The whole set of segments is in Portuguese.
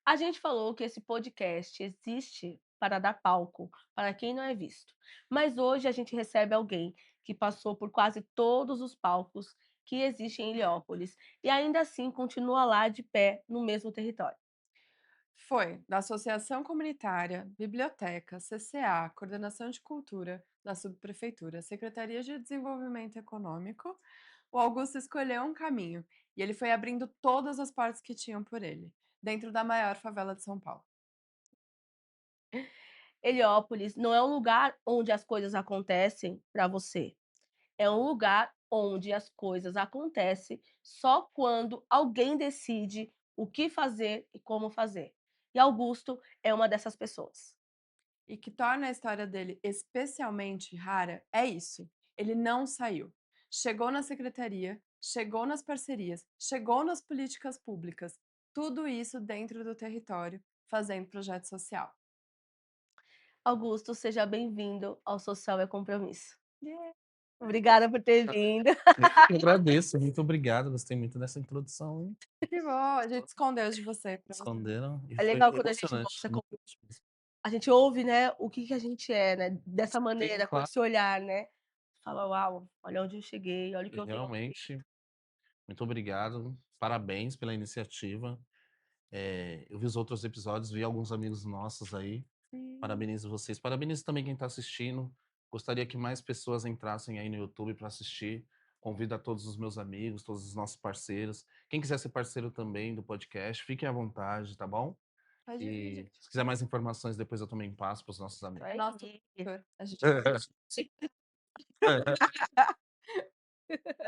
A gente falou que esse podcast existe para dar palco para quem não é visto, mas hoje a gente recebe alguém que passou por quase todos os palcos que existem em Ilhéupolis e ainda assim continua lá de pé no mesmo território. Foi da Associação Comunitária, Biblioteca, CCA, Coordenação de Cultura da Subprefeitura, Secretaria de Desenvolvimento Econômico, o Augusto escolheu um caminho e ele foi abrindo todas as portas que tinham por ele, dentro da maior favela de São Paulo. Heliópolis não é um lugar onde as coisas acontecem para você, é um lugar onde as coisas acontecem só quando alguém decide o que fazer e como fazer. E Augusto é uma dessas pessoas. E que torna a história dele especialmente rara é isso: ele não saiu. Chegou na secretaria, chegou nas parcerias, chegou nas políticas públicas, tudo isso dentro do território, fazendo projeto social. Augusto, seja bem-vindo ao Social é Compromisso. Yeah. Obrigada por ter vindo. Eu que agradeço, muito obrigado, gostei muito dessa introdução, hein. Que bom, a gente escondeu de você pra você. Esconderam e É foi legal quando a gente emocionante, mostra muito como mesmo. a gente ouve, né, o que que a gente é, né, dessa Sim, maneira, com claro, esse olhar, né. Fala: "Uau, olha onde eu cheguei, olha o que e eu tenho realmente, feito". muito obrigado, parabéns pela iniciativa. Eu vi os outros episódios, vi alguns amigos nossos aí, Sim. parabenizo vocês, parabenizo também quem está assistindo, gostaria que mais pessoas entrassem aí no YouTube para assistir, convido a todos os meus amigos, todos os nossos parceiros, quem quiser ser parceiro também do podcast, fiquem à vontade, tá bom? Pode vir, E gente. se quiser mais informações depois eu também passo para os nossos Isso amigos. É aí. nosso tutor, a gente vai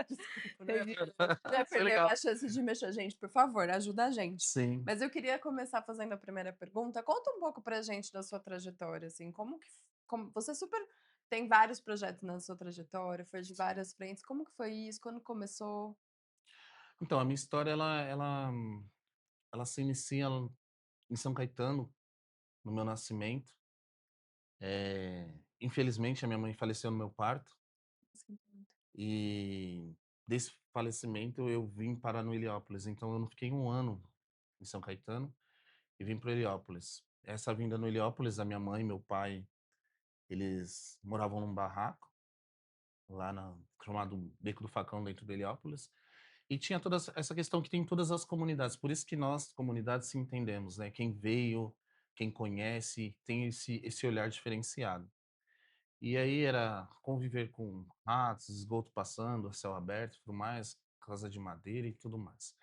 desculpa, não ia Foi perder legal. a chance de mexer. Gente, por favor, ajuda a gente. Sim. Mas eu queria começar fazendo a primeira pergunta. Conta um pouco pra gente da sua trajetória, assim, como você super tem vários projetos na sua trajetória, foi de várias frentes, como que foi isso? Quando começou? Então, a minha história ela se inicia em São Caetano, no meu nascimento. Infelizmente a minha mãe faleceu no meu parto, Sinto muito. e desse falecimento eu vim parar no Heliópolis, então eu não fiquei um ano em São Caetano e vim para o Heliópolis. Essa vinda no Heliópolis, a minha mãe e meu pai, eles moravam num barraco, lá na chamado Beco do Facão, dentro do Heliópolis. E tinha toda essa questão que tem em todas as comunidades, por isso que nós, comunidades, se entendemos, né, quem veio, quem conhece, tem esse olhar diferenciado. E aí era conviver com ratos, esgoto passando, a céu aberto e tudo mais, casa de madeira e tudo mais.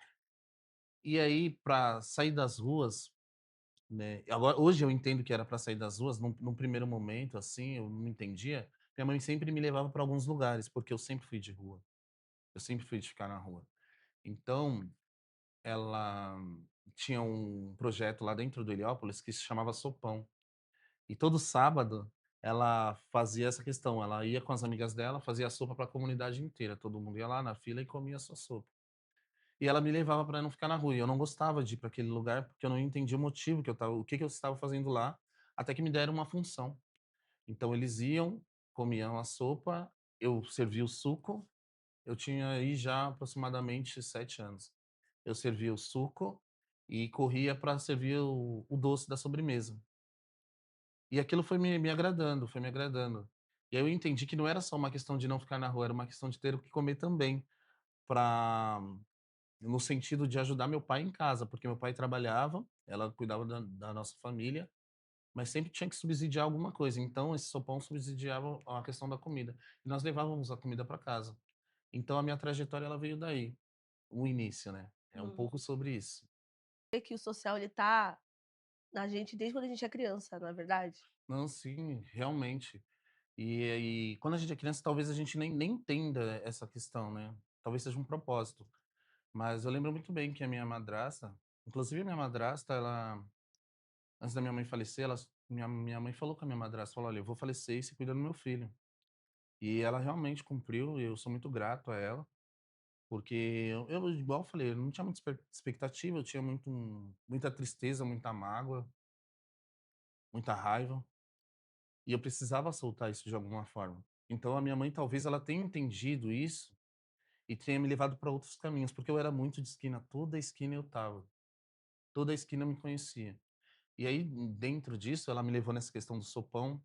E aí para sair das ruas, né, agora hoje eu entendo que era para sair das ruas, num primeiro momento, assim, eu não entendia, minha mãe sempre me levava para alguns lugares, porque eu sempre fui de rua, eu sempre fui de ficar na rua. Então ela tinha um projeto lá dentro do Heliópolis que se chamava Sopão. E todo sábado ela fazia essa questão, ela ia com as amigas dela, fazia sopa para a comunidade inteira, todo mundo ia lá na fila e comia a sua sopa. E ela me levava para não ficar na rua, e eu não gostava de ir para aquele lugar, porque eu não entendia o motivo que eu estava, o que que eu estava fazendo lá, até que me deram uma função. Então eles iam, comiam a sopa, eu servia o suco, eu tinha aí já aproximadamente 7 anos. Eu servia o suco e corria para servir o doce da sobremesa. E aquilo foi me agradando, foi me agradando. E aí eu entendi que não era só uma questão de não ficar na rua, era uma questão de ter o que comer também, pra no sentido de ajudar meu pai em casa, porque meu pai trabalhava, ela cuidava da nossa família, mas sempre tinha que subsidiar alguma coisa, então esse sopão subsidiava a questão da comida. E nós levávamos a comida para casa. Então a minha trajetória ela veio daí, o início, né, é um Hum. pouco sobre isso. É que o social ele tá na gente desde quando a gente é criança, não é verdade? Não, sim, realmente. E quando a gente é criança, talvez a gente nem entenda essa questão, né, talvez seja um propósito. Mas eu lembro muito bem que a minha madrasta, inclusive a minha madrasta, ela antes da minha mãe falecer, minha mãe falou com a minha madrasta, falou: "Olha, eu vou falecer e você cuida do meu filho". E ela realmente cumpriu e eu sou muito grato a ela, porque eu igual eu falei, eu não tinha muita expectativa, eu tinha muita tristeza, muita mágoa, muita raiva, e eu precisava soltar isso de alguma forma. Então a minha mãe talvez ela tenha entendido isso e tenha me levado para outros caminhos, porque eu era muito de esquina, toda esquina eu estava. toda a esquina me conhecia. E aí, dentro disso, ela me levou nessa questão do sopão.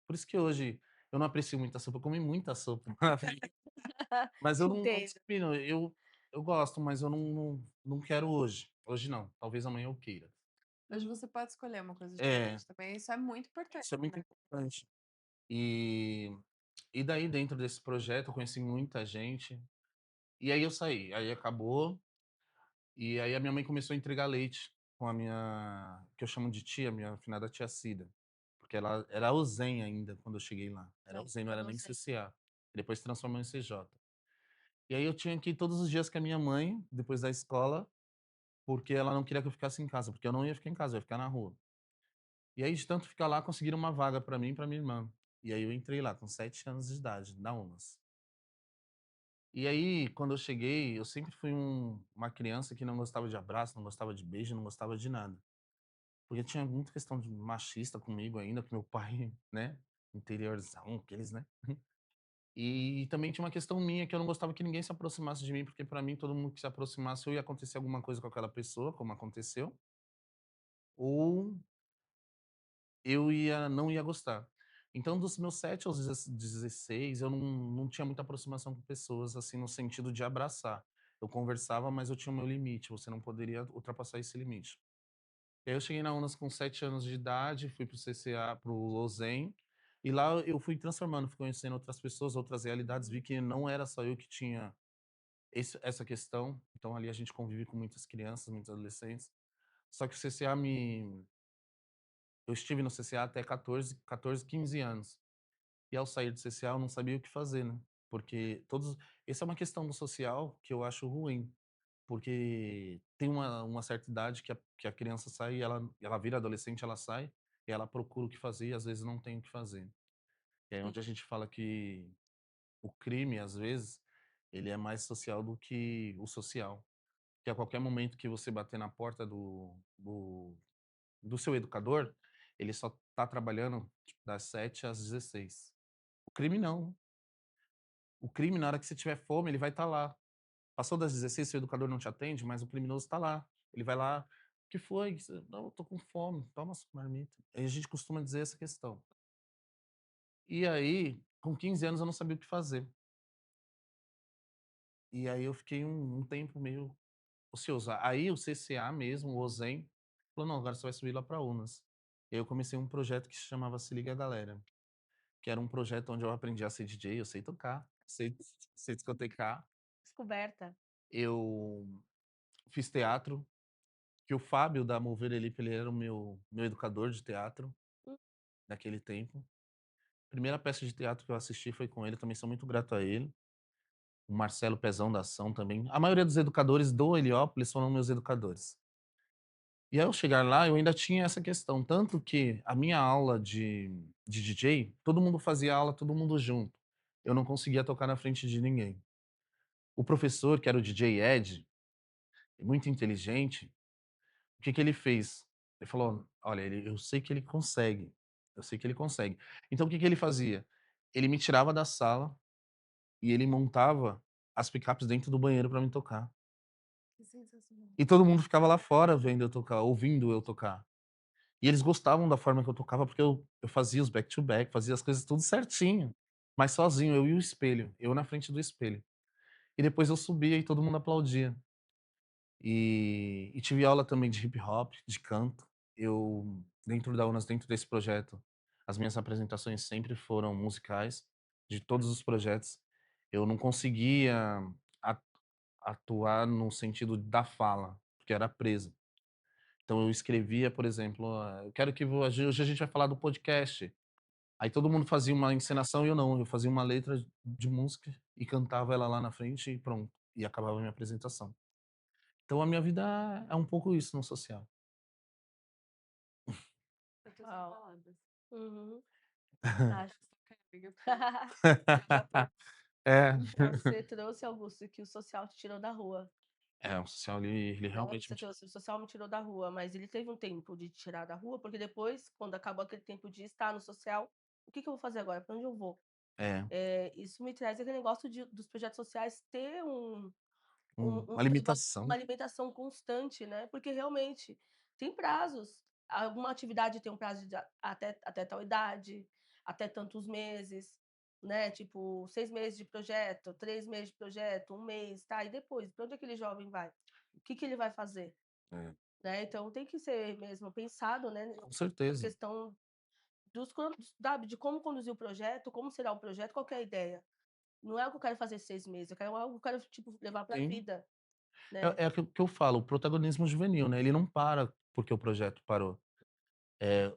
Por isso que hoje eu não aprecio muita sopa, eu comi muita sopa, mas eu não Entendo. discrimino, eu gosto, mas eu não quero hoje. Hoje não, talvez amanhã eu queira. Hoje você pode escolher uma coisa É, diferente também, isso é muito importante, isso é muito né. importante. E e daí dentro desse projeto eu conheci muita gente, e aí eu saí, aí acabou, e aí a minha mãe começou a entregar leite com a minha que eu chamo de tia, minha finada tia Cida, porque ela era Uzen ainda quando eu cheguei lá, era Sim, Uzen, não era era nem você. CCA, depois se transformou em CJ. E aí eu tinha que ir todos os dias com a minha mãe, depois da escola, porque ela não queria que eu ficasse em casa, porque eu não ia ficar em casa, eu ia ficar na rua. E aí de tanto ficar lá, conseguiram uma vaga pra mim e pra minha irmã. E aí eu entrei lá com 7 anos de idade, na UNAS. E aí, quando eu cheguei, eu sempre fui uma criança que não gostava de abraço, não gostava de beijo, não gostava de nada. Porque tinha muita questão de machista comigo ainda, com meu pai, né, interiorzão, aqueles, né. E também tinha uma questão minha que eu não gostava que ninguém se aproximasse de mim, porque pra mim todo mundo que se aproximasse ou ia acontecer alguma coisa com aquela pessoa, como aconteceu, ou eu não ia gostar. Então dos meus 7 aos 16 eu não tinha muita aproximação com pessoas, assim, no sentido de abraçar. Eu conversava, mas eu tinha o meu limite, você não poderia ultrapassar esse limite. E aí eu cheguei na UNAS com 7 anos de idade, fui para o CCA, para o Lozen, e lá eu fui transformando, fui conhecendo outras pessoas, outras realidades, vi que não era só eu que tinha essa questão, então ali a gente convive com muitas crianças, muitos adolescentes. Só que o CCA me eu estive no CCA até 14, 15 anos. E ao sair do CCA eu não sabia o que fazer, né, porque todos essa é uma questão do social que eu acho ruim, porque tem uma certa idade que a criança sai e ela vira adolescente, ela sai, e ela procura o que fazer e às vezes não tem o que fazer. É Sim. onde a gente fala que o crime, às vezes, ele é mais social do que o social. Que a qualquer momento que você bater na porta do seu educador, ele só tá trabalhando, tipo, das 7 às 16. O crime não. O crime, na hora que você tiver fome, ele vai estar lá. Passou das 16, seu educador não te atende, mas o criminoso está lá. Ele vai lá: "O que foi? Não, eu tô com fome, toma sua marmita". Aí a gente costuma dizer essa questão. E aí, com 15 anos eu não sabia o que fazer. E aí eu fiquei um tempo meio ocioso. Aí o CCA mesmo, o OZEM, falou: "Não, agora você vai subir lá pra UNAS". E aí eu comecei um projeto que se chamava Se Liga Galera, que era um projeto onde eu aprendi a ser DJ, eu sei tocar, sei discotecar. Descoberta. Eu fiz teatro, que o Fábio da Mover Elipe, ele era o meu educador de teatro, Hum, naquele tempo. Primeira peça de teatro que eu assisti foi com ele, também sou muito grato a ele. O Marcelo Pezão da Ação também. A maioria dos educadores do Heliópolis foram meus educadores. E ao chegar lá, eu ainda tinha essa questão, tanto que a minha aula de DJ, todo mundo fazia aula, todo mundo junto. Eu não conseguia tocar na frente de ninguém. O professor, que era o DJ Ed, muito inteligente, o que que ele fez? Ele falou: "Olha, eu sei que ele consegue, eu sei que ele consegue". Então o que que ele fazia? Ele me tirava da sala e ele montava as picapes dentro do banheiro pra mim tocar. Que sensacional. E todo mundo ficava lá fora vendo eu tocar, ouvindo eu tocar. E eles gostavam da forma que eu tocava, porque eu fazia os back to back, fazia as coisas tudo certinho, mas sozinho, eu e o espelho, eu na frente do espelho. E depois eu subia e todo mundo aplaudia. E tive aula também de hip hop, de canto. Eu, dentro da UNAS, dentro desse projeto, as minhas apresentações sempre foram musicais, de todos os projetos. Eu não conseguia a atuar no sentido da fala, porque era preso. Então eu escrevia, por exemplo, eu quero que hoje a gente vai falar do podcast. Aí todo mundo fazia uma encenação e eu não, eu fazia uma letra de música e cantava ela lá na frente e pronto, e acabava a minha apresentação. Então a minha vida é um pouco isso no social. Eu tô sem Uau. palavras. Uhum. Obrigada Acho por essa troca, amiga, porque já tô É, você trouxe, Augusto, que o social te tirou da rua, o social ele né, realmente você trouxe, o social me tirou da rua, mas ele teve um tempo de te tirar da rua, porque depois, quando acabou aquele tempo de estar no social, o que que eu vou fazer agora? Pra onde eu vou? é, Isso me traz aquele negócio dos projetos sociais ter uma levar uma limitação. alimentação constante, né, porque realmente tem prazos. Alguma atividade tem um prazo de até tal idade, até tantos meses, né, tipo 6 meses de projeto, 3 meses de projeto, 1 mês, tá, e depois, pra onde aquele jovem vai? O que que ele vai fazer? É, Né, então tem que ser mesmo pensado, né, com na certeza. questão dos quantos sabe, de como conduzir o projeto, como será o projeto, qual que é a ideia. Não é o que eu quero fazer 6 meses, eu quero algo que eu quero, tipo, levar pra Sim. vida, né. É aquilo que eu falo, o protagonismo juvenil, né, ele não para porque o projeto parou.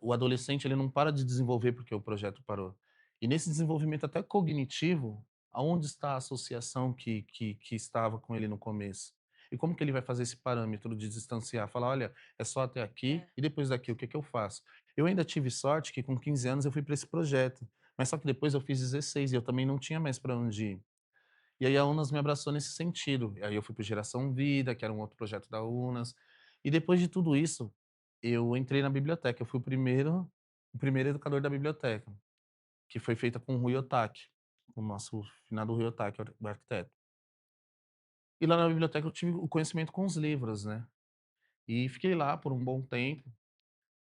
O adolescente ele não para de desenvolver porque o projeto parou. E nesse desenvolvimento até cognitivo, aonde está a associação que estava com ele no começo? E como que ele vai fazer esse parâmetro de distanciar? Falar: "Olha, é só até aqui É. e depois daqui o que que eu faço?". Eu ainda tive sorte que com 15 anos eu fui para esse projeto, mas só que depois eu fiz 16 e eu também não tinha mais para onde ir. E aí a Unas me abraçou nesse sentido. E aí eu fui para o Geração Vida, que era um outro projeto da Unas. E depois de tudo isso, eu entrei na biblioteca. Eu fui o primeiro educador da biblioteca, que foi feita com o Rui Otaki, o nosso finado Rui Otaki, o arquiteto. E lá na biblioteca eu tive o conhecimento com os livros, né. E fiquei lá por um bom tempo.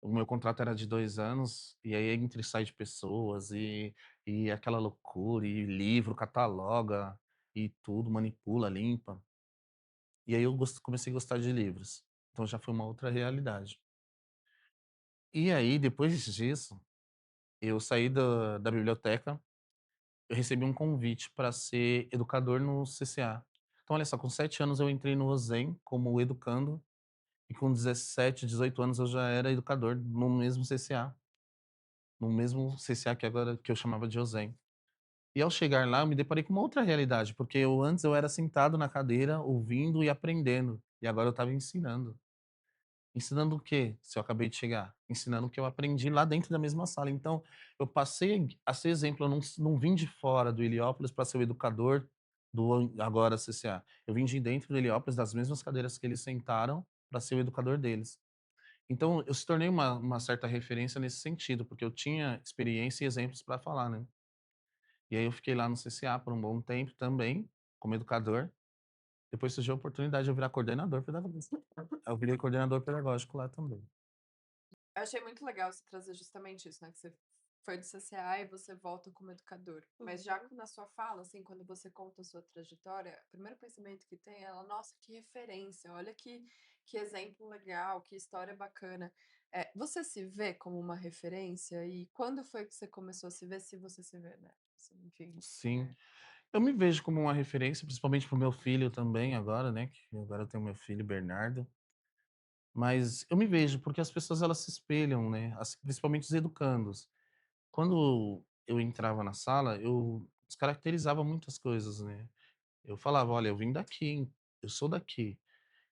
O meu contrato era de 2 anos, e aí entra e sai de pessoas, e aquela loucura, e livro, cataloga, e tudo, manipula, limpa. E aí eu comecei a gostar de livros, então já foi uma outra realidade. E aí depois disso, eu saí da biblioteca, eu recebi um convite para ser educador no CCA. Então olha só, com 7 anos eu entrei no OSEM como educando, e com 17, 18 anos eu já era educador no mesmo CCA que agora que eu chamava de OSEM. E ao chegar lá eu me deparei com uma outra realidade, porque eu era sentado na cadeira ouvindo e aprendendo, e agora eu estava ensinando. Ensinando o quê, se eu acabei de chegar? Ensinando o que eu aprendi lá dentro da mesma sala. Então, eu passei a ser exemplo, eu não vim de fora do Heliópolis para ser o educador do agora CCA. Eu vim de dentro do Heliópolis, das mesmas cadeiras que eles sentaram, para ser o educador deles. Então, eu se tornei uma certa referência nesse sentido, porque eu tinha experiência e exemplos para falar, né. E aí eu fiquei lá no CCA por um bom tempo também, como educador. Depois surgiu a oportunidade de eu virar coordenador pedagógico. Eu virei coordenador pedagógico lá também. Eu achei muito legal você trazer justamente isso, né, que você foi do CCA e você volta como educador. Mas já Uhum, na sua fala, assim, quando você conta a sua trajetória, o primeiro pensamento que tem é ela: "Nossa, que referência, olha que exemplo legal, que história bacana". Você se vê como uma referência e quando foi que você começou a se ver, se você se vê, né, assim, enfim. Sim. Eu me vejo como uma referência, principalmente para o meu filho também agora, né, que agora eu tenho meu filho Bernardo, mas eu me vejo, porque as pessoas elas se espelham, né, principalmente os educandos. Quando eu entrava na sala, eu descaracterizava muitas coisas, né. Eu falava: "Olha, eu vim daqui, eu sou daqui,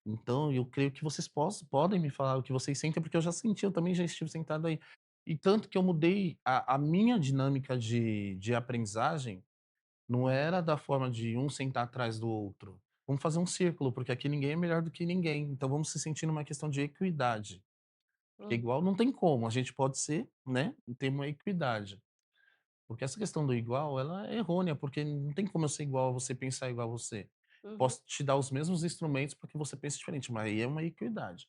então eu creio que vocês podem me falar o que vocês sentem, porque eu já senti, eu também já estive sentado aí". E tanto que eu mudei a minha dinâmica de aprendizagem. Não era da forma de um sentar atrás do outro. Vamos fazer um círculo, porque aqui ninguém é melhor do que ninguém, então vamos se sentir numa questão de equidade. Porque uhum, igual não tem como, a gente pode ser, né, e ter uma equidade. Porque essa questão do igual, ela é errônea, porque não tem como eu ser igual a você, pensar igual a você. uhum, Posso te dar os mesmos instrumentos para que você pense diferente, mas aí é uma equidade.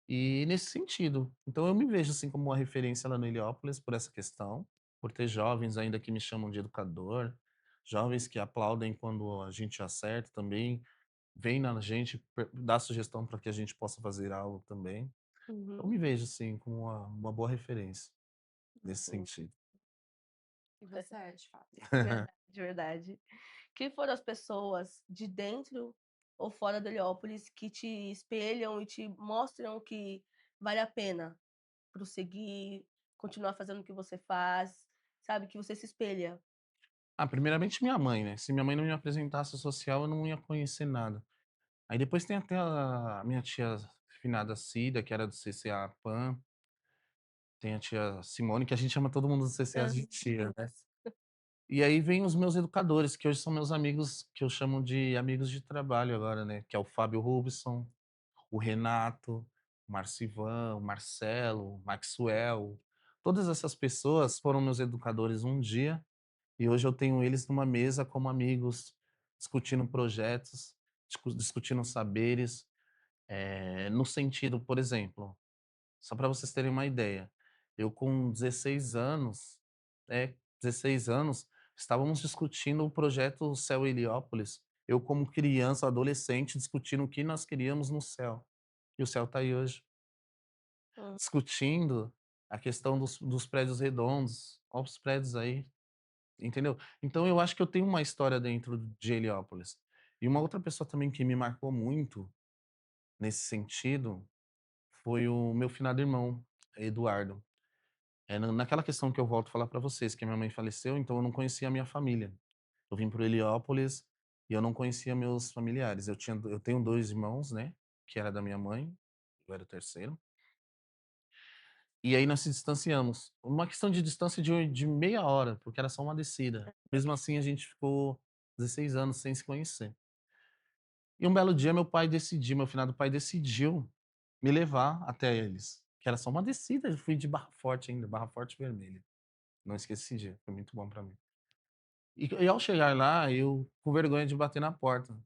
E nesse sentido, então eu me vejo, assim, como uma referência lá no Heliópolis por essa questão, por ter jovens ainda que me chamam de educador, jovens que aplaudem quando a gente acerta também, vem na gente, dá sugestão para que a gente possa fazer algo também. Eu uhum, me vejo, assim, como uma boa referência nesse uhum. sentido. E você é, de fato. Verdade, verdade. Quem foram as pessoas de dentro ou fora do Heliópolis que te espelham e te mostram que vale a pena prosseguir, continuar fazendo o que você faz, sabe, que você se espelha? Ah, primeiramente minha mãe, né, se minha mãe não me apresentasse o social, eu não ia conhecer nada. Aí depois tem até a minha tia finada Cida, que era do CCA PAN, tem a tia Simone, que a gente chama todo mundo do CCA Hã. de tia, né. E aí vem os meus educadores, que hoje são meus amigos, que eu chamo de amigos de trabalho agora, né, que é o Fábio Rubson, o Renato, o Marcivan, o Marcelo, o Maxwell. Todas essas pessoas foram meus educadores um dia, e hoje eu tenho eles numa mesa como amigos, discutindo projetos, discutindo saberes, no sentido, por exemplo, só para vocês terem uma ideia, eu com 16 anos, 16 anos, estávamos discutindo o projeto Céu Heliópolis, eu como criança, adolescente, discutindo o que nós queríamos no céu, e o céu está aí hoje. Hum. Discutindo a questão dos prédios redondos, olha os prédios aí, entendeu? Então eu acho que eu tenho uma história dentro de Heliópolis. E uma outra pessoa também que me marcou muito nesse sentido, foi o meu finado irmão, Eduardo. Naquela questão que eu volto a falar pra vocês, que a minha mãe faleceu, então eu não conhecia a minha família. Eu vim para Heliópolis e eu não conhecia meus familiares. Eu tenho 2 irmãos, né, que era da minha mãe, eu era o terceiro. E aí nós se distanciamos. Uma questão de distância de meia hora, porque era só uma descida. Mesmo assim, a gente ficou 16 anos sem se conhecer. E um belo dia meu finado pai decidiu me levar até eles, que era só uma descida, eu fui de Barra Forte ainda, Barra Forte Vermelha. Não esqueço esse dia, foi muito bom pra mim. E ao chegar lá, eu com vergonha de bater na porta,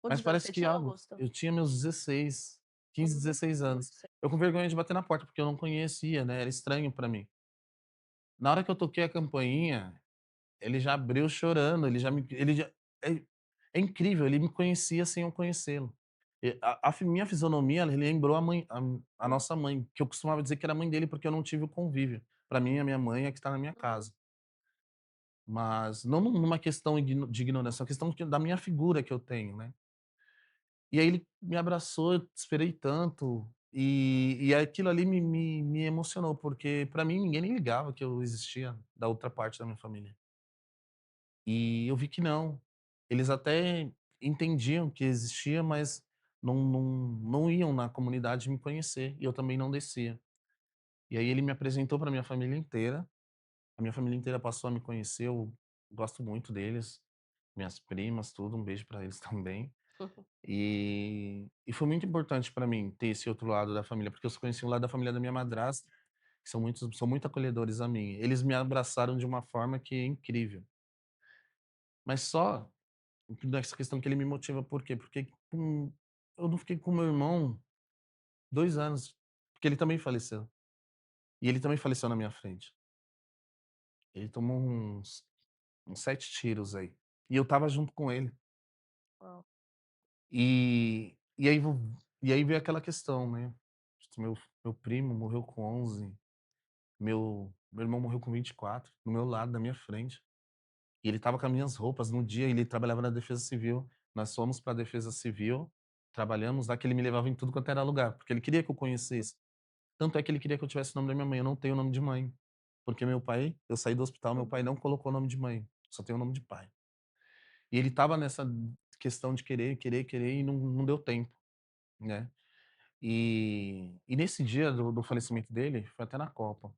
mas Quantos anos parece você que tinha, algo Augusto? eu tinha meus 16, 15, Uhum. 16 anos. Eu com vergonha de bater na porta, porque eu não conhecia, né, era estranho pra mim. Na hora que eu toquei a campainha, ele já abriu chorando, ele já é é incrível, ele me conhecia sem eu conhecê-lo. Minha fisionomia, ele lembrou a Hum, nossa mãe, que eu costumava dizer que era a mãe dele, porque eu não tive o convívio. Pra mim, a minha mãe é que tá na minha hum, casa. Mas não numa questão de ignorância, é uma questão da minha figura que eu tenho, né. E aí ele me abraçou, eu esperei tanto, e aquilo ali me emocionou, porque pra mim ninguém nem ligava que eu existia da outra parte da minha família. E eu vi que não. Eles até entendiam que existia, mas não iam na comunidade me conhecer, e eu também não descia. E aí ele me apresentou para minha família inteira, a minha família inteira passou a me conhecer, eu gosto muito deles, minhas primas, tudo, um beijo para eles também. uhum. E foi muito importante para mim ter esse outro lado da família, porque eu só conheci o lado da família da minha madrasta, que são muito acolhedores a mim. Eles me abraçaram de uma forma que é incrível. Mas só nessa questão que ele me motiva, por quê? Porque eu não fiquei com meu irmão 2 anos, porque ele também faleceu. E ele também faleceu na minha frente. Ele tomou uns 7 tiros aí. E eu estava junto com ele. Uau. E aí e aí veio aquela questão, né, meu primo morreu com 11, meu irmão morreu com 24, do meu lado, na minha frente. E ele estava com as minhas roupas no dia, ele trabalhava na Defesa Civil, nós fomos pra Defesa Civil, trabalhamos lá, que ele me levava em tudo quanto era lugar, porque ele queria que eu conhecesse. Tanto é que ele queria que eu tivesse o nome da minha mãe, eu não tenho o nome de mãe, porque meu pai eu saí do hospital, meu pai Uhum, não colocou o nome de mãe, só tem o nome de pai. E ele estava nessa questão de querer, querer, querer e não deu tempo, né. E nesse dia do falecimento dele, foi até na Copa,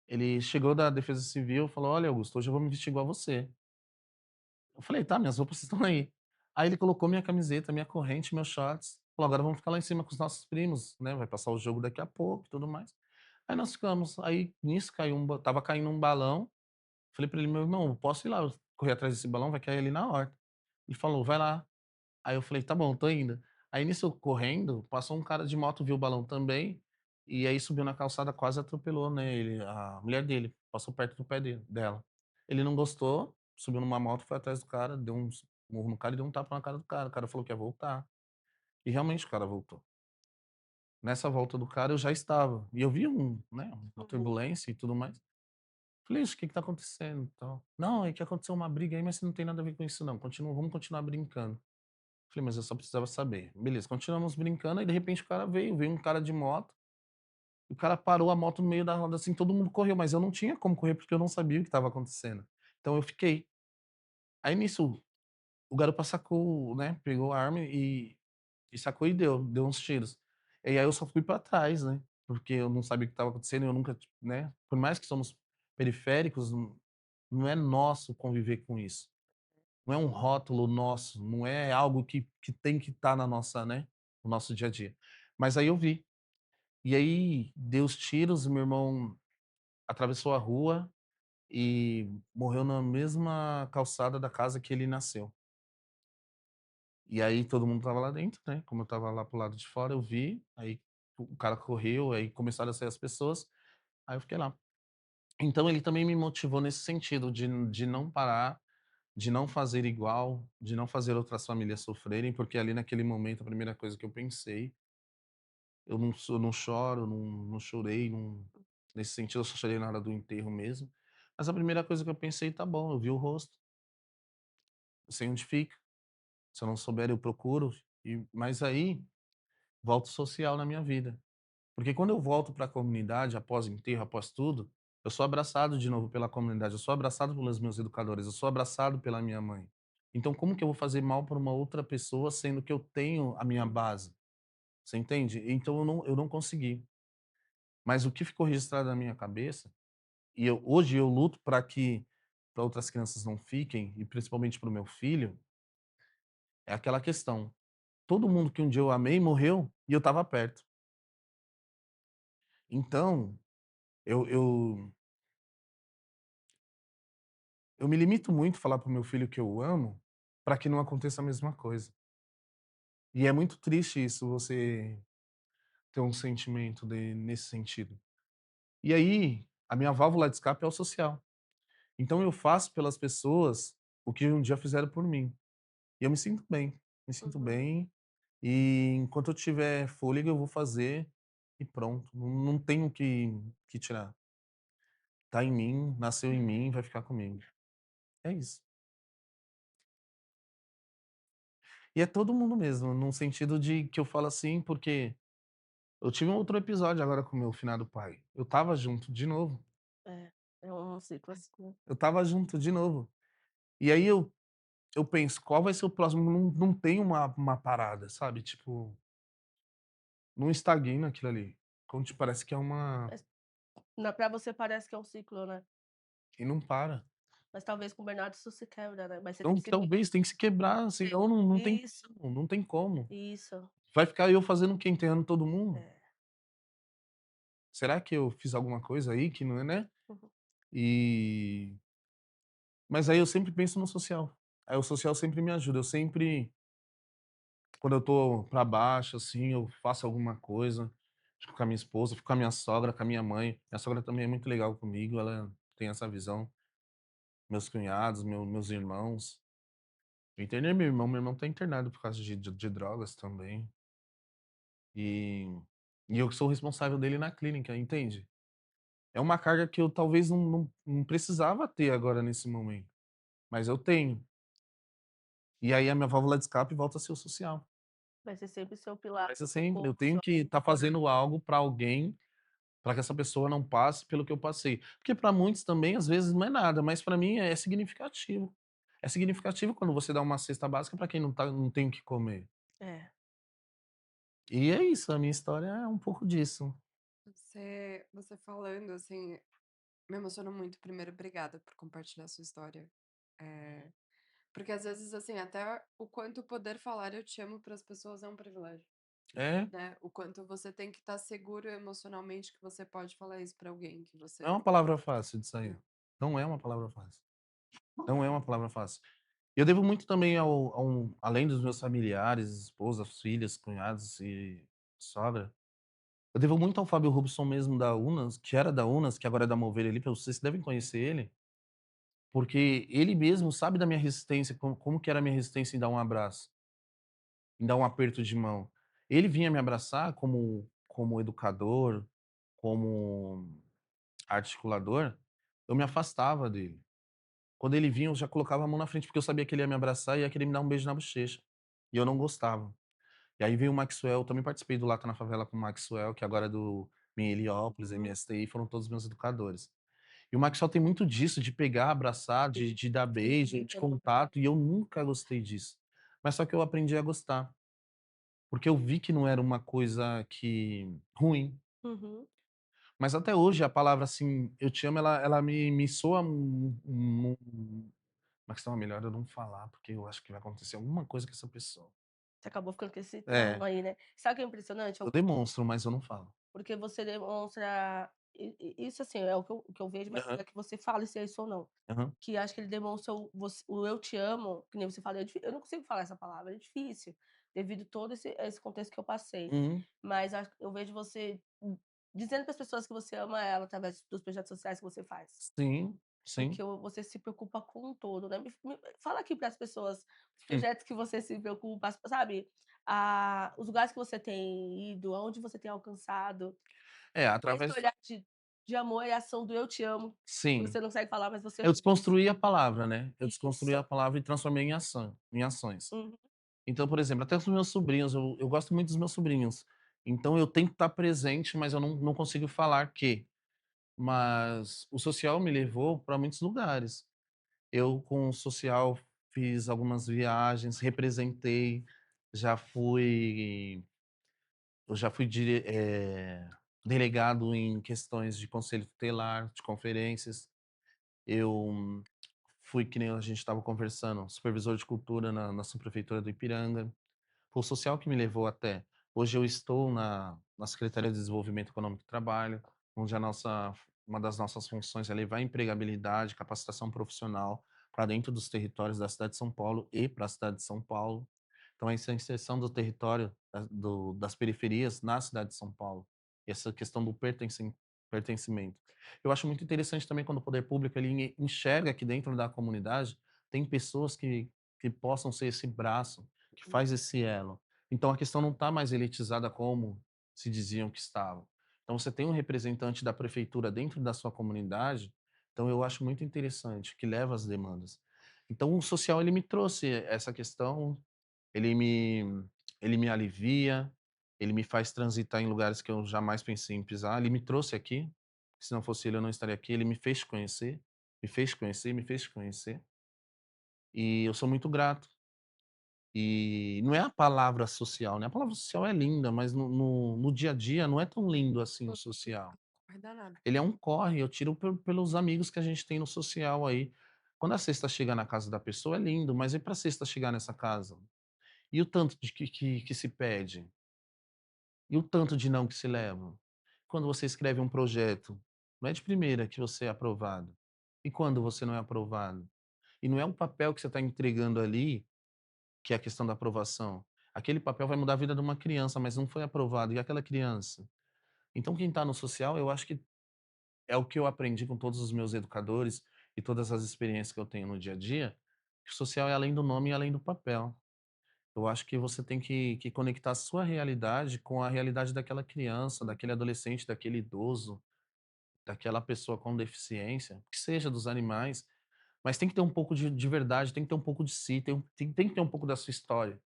ele chegou da Defesa Civil e falou: "Olha, Augusto, hoje eu vou me vestir igual você". Eu falei: "Tá, minhas roupas estão aí". Aí ele colocou minha camiseta, minha corrente, meus shorts, falou: "Agora vamos ficar lá em cima com os nossos primos, né, vai passar o jogo daqui a pouco e tudo mais". Aí nós ficamos, aí nisso caiu estava caindo um balão, falei pra ele: "Meu irmão, posso ir lá correr atrás desse balão? Vai cair ali na horta". Ele falou: "Vai lá". Aí eu falei: "Tá bom, tô indo". Aí nisso eu correndo, passou um cara de moto, viu o balão também, e aí subiu na calçada, quase atropelou, né, a mulher dele, passou perto do pé dela. Ele não gostou, subiu numa moto, foi atrás do cara, deu uns murro no cara e deu um tapa na cara do cara. O cara falou que ia voltar. E realmente o cara voltou. Nessa volta do cara eu já estava, e eu vi uma uhum, turbulência e tudo mais. Falei: "Ixi, o que que tá acontecendo e tal?". "Não, é que aconteceu uma briga aí, mas você não tem nada a ver com isso não, vamos continuar brincando". Falei: "Mas eu só precisava saber". Beleza, continuamos brincando, aí de repente o cara veio um cara de moto, o cara parou a moto no meio da roda, assim, todo mundo correu, mas eu não tinha como correr, porque eu não sabia o que estava acontecendo. Então eu fiquei. Aí nisso, o garupa sacou, né, pegou a arma e sacou e deu uns tiros. E aí eu só fui pra trás, né, porque eu não sabia o que estava acontecendo, eu nunca, né, por mais que somos periféricos, não é nosso conviver com isso. Não é um rótulo nosso, não é algo que tem que estar na nossa, né, no nosso dia a dia. Mas aí eu vi. E aí deu os tiros, meu irmão atravessou a rua e morreu na mesma calçada da casa que ele nasceu. E aí todo mundo estava lá dentro, né, como eu estava lá para o lado de fora, eu vi, aí o cara correu, aí começaram a sair as pessoas, aí eu fiquei lá. Então ele também me motivou nesse sentido de não parar, de não fazer igual, de não fazer outras famílias sofrerem, porque ali naquele momento a primeira coisa que eu pensei, eu não choro, não chorei, não nesse sentido eu só chorei na hora do enterro mesmo, mas a primeira coisa que eu pensei: "Tá bom, eu vi o rosto, eu sei onde fica, se eu não souber eu procuro", mas aí volta o social na minha vida. Porque quando eu volto para a comunidade, após enterro, após tudo, eu sou abraçado de novo pela comunidade, eu sou abraçado pelos meus educadores, eu sou abraçado pela minha mãe. Então como que eu vou fazer mal para uma outra pessoa, sendo que eu tenho a minha base, você entende? Então eu não consegui. Mas o que ficou registrado na minha cabeça, e hoje eu luto para que para outras crianças não fiquem, e principalmente para o meu filho, é aquela questão, todo mundo que um dia eu amei morreu e eu estava perto. Então, eu eu me limito muito a falar para o meu filho que eu amo, para que não aconteça a mesma coisa. E é muito triste isso, você ter um sentimento nesse sentido. E aí, a minha válvula de escape é o social. Então eu faço pelas pessoas o que um dia fizeram por mim. E eu me sinto Uhum. bem, e enquanto eu tiver fôlego eu vou fazer e pronto, não tenho que tirar. Tá em mim, nasceu em mim, vai ficar comigo. É isso. E é todo mundo mesmo, num sentido de que eu falo assim, porque eu tive um outro episódio agora com meu finado pai. Eu estava junto de novo, É, é um ciclo assim, né. eu estava junto de novo. E aí eu penso: "Qual vai ser o próximo?" Não tem uma parada, sabe, tipo, não estagna aquilo ali. Como te parece que é uma Mas pra você parece que é um ciclo, né. e não para. Mas talvez com o Bernardo isso se quebra, né, mas você tem Então que se talvez tem que se quebrar, senão não tem isso, como, não tem como. isso. Vai ficar eu fazendo o quê? Enterrando todo mundo? É. Será que eu fiz alguma coisa aí que não é, né? Uhum. E mas aí eu sempre penso no social. Aí o social sempre me ajuda, eu sempre quando eu tô pra baixo, assim, eu faço alguma coisa, fico com a minha esposa, fico com a minha sogra, com a minha mãe. Minha sogra também é muito legal comigo, ela tem essa visão. Meus cunhados, meus irmãos. Eu internei meu irmão tá internado por causa de drogas também. E e eu que sou o responsável dele na clínica, entende? É uma carga que eu talvez não precisava ter agora nesse momento, mas eu tenho. E aí a minha válvula de escape volta a ser o social. Vai ser sempre seu pilar, Mas seu assim, eu socorro, tenho sua que estar fazendo algo pra alguém, pra que essa pessoa não passe pelo que eu passei. Porque pra muitos também, às vezes, não é nada, mas pra mim é significativo. É significativo quando você dá uma cesta básica pra quem não tem o que comer. é. E é isso, a minha história é um pouco disso. Você falando, assim, me emocionou muito. Primeiro, obrigada por compartilhar a sua história. Eh, Porque às vezes, assim, até o quanto poder falar "eu te amo" para as pessoas é um privilégio, É, né. O quanto você tem que estar seguro emocionalmente que você pode falar isso para alguém, que não é uma você palavra fácil de sair. Não é uma palavra fácil. Não é uma palavra fácil. Eu devo muito também além dos meus familiares, esposas, filhas, cunhados e sogra, eu devo muito ao Fábio Robson mesmo da Unas, que era da Unas, que agora é da Mover ali, vocês devem conhecer ele, porque ele mesmo sabe da minha resistência, como que era a minha resistência em dar um abraço, em dar um aperto de mão. Ele vinha me abraçar como educador, como articulador, eu me afastava dele. Quando ele vinha, eu já colocava a mão na frente, porque eu sabia que ele ia me abraçar e ia querer me dar um beijo na bochecha. E eu não gostava. E aí veio o Maxwell, também participei do Lata na Favela com o Maxwell, que agora é do Minha Heliópolis, Uhum. MSTI, foram todos meus educadores. E o Maxwell tem muito disso, de pegar, abraçar, de dar beijo, de contato, e eu nunca gostei disso. Mas só que eu aprendi a gostar, porque eu vi que não era uma coisa que ruim. Uhum. Mas até hoje a palavra, assim, "eu te amo", ela me soa uma questão é melhor eu não falar, porque eu acho que vai acontecer alguma coisa com essa pessoa. Você acabou ficando com esse É, trauma aí, né. Sabe o que é impressionante? eu demonstro, mas eu não falo. Porque você demonstra isso, assim, é o que eu vejo, mas Aham, é que você fale se é isso ou não. aham. Que acho que ele demonstra o "eu te amo", que nem você fala, eu não consigo falar essa palavra, é difícil, devido todo esse contexto que eu passei. Uhum. Mas acho eu vejo você, dizendo para as pessoas que você ama ela através dos projetos sociais que você faz. Sim, sim. Porque você se preocupa com o todo, né. Me fala aqui para as pessoas os Hum. projetos que você se preocupa, sabe, os lugares que você tem ido, aonde você tem alcançado. É, Esse através olhar de amor e ação do "eu te amo", que sim. você não consegue falar, mas você Eu fez. desconstruí a palavra, né, eu desconstruí a Isso. palavra e transformei em ações. Uhum, Então, por exemplo, até os meus sobrinhos, eu gosto muito dos meus sobrinhos, então eu tento estar presente, mas eu não consigo falar que. Mas o social me levou para muitos lugares. Eu com o social fiz algumas viagens, representei, já fui eu já fui delegado em questões de conselho tutelar, de conferências. Eu fui, que nem a gente estava conversando, supervisor de cultura na subprefeitura do Ipiranga. Foi o social que me levou até. Hoje eu estou na Secretaria de Desenvolvimento Econômico e Trabalho, onde a nossa uma das nossas funções é levar empregabilidade, capacitação profissional para dentro dos territórios da cidade de São Paulo e para a cidade de São Paulo. Então essa inserção do território das periferias na cidade de São Paulo, e essa questão do pertencimento. Eu acho muito interessante também quando o poder público ele enxerga que dentro da comunidade tem pessoas que possam ser esse braço, que uhum, faz esse elo. Então a questão não está mais elitizada como se diziam que estava. Então você tem um representante da prefeitura dentro da sua comunidade, então eu acho muito interessante, que leva as demandas. Então o social ele me trouxe essa questão, ele me ele me alivia, ele me faz transitar em lugares que eu jamais pensei em pisar, ele me trouxe aqui, se não fosse ele eu não estaria aqui, ele me fez conhecer, me fez conhecer, me fez conhecer, e eu sou muito grato. E não é a palavra social, né, a palavra social é linda, mas no dia a dia não é tão lindo assim o Uhum. social. Vai dar nada. Ele é um corre, eu tiro pelos amigos que a gente tem no social aí. Quando a cesta chega na casa da pessoa é lindo, mas e pra cesta chegar nessa casa? E o tanto de que se pede? E o tanto de não que se leva? Quando você escreve um projeto, não é de primeira que você é aprovado. E quando você não é aprovado? E não é um papel que você está entregando ali, que é a questão da aprovação. Aquele papel vai mudar a vida de uma criança, mas não foi aprovado. E aquela criança? Então quem está no social, eu acho que é o que eu aprendi com todos os meus educadores e todas as experiências que eu tenho no dia a dia, que o social é além do nome e além do papel. Eu acho que você tem que conectar a sua realidade com a realidade daquela criança, daquele adolescente, daquele idoso, daquela pessoa com deficiência, que seja dos animais, mas tem que ter um pouco de verdade, tem que ter um pouco de si, tem que ter um pouco da sua história,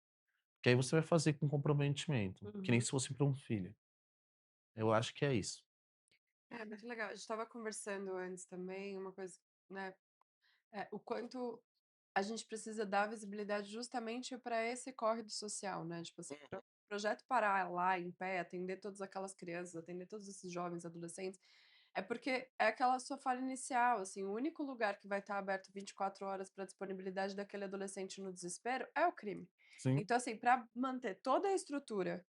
que aí você vai fazer com comprometimento, que nem uhum, se fosse para um filho. Eu acho que é isso. É, muito legal. A gente estava conversando antes também, uma coisa, né, o quanto a gente precisa dar visibilidade justamente para esse corre do social, né, tipo assim, para o projeto parar lá em pé, atender todas aquelas crianças, atender todos esses jovens, adolescentes, é porque é aquela sua fala inicial, assim, o único lugar que vai estar aberto 24 horas para disponibilidade daquele adolescente no desespero é o crime. Sim. Então, assim, para manter toda a estrutura,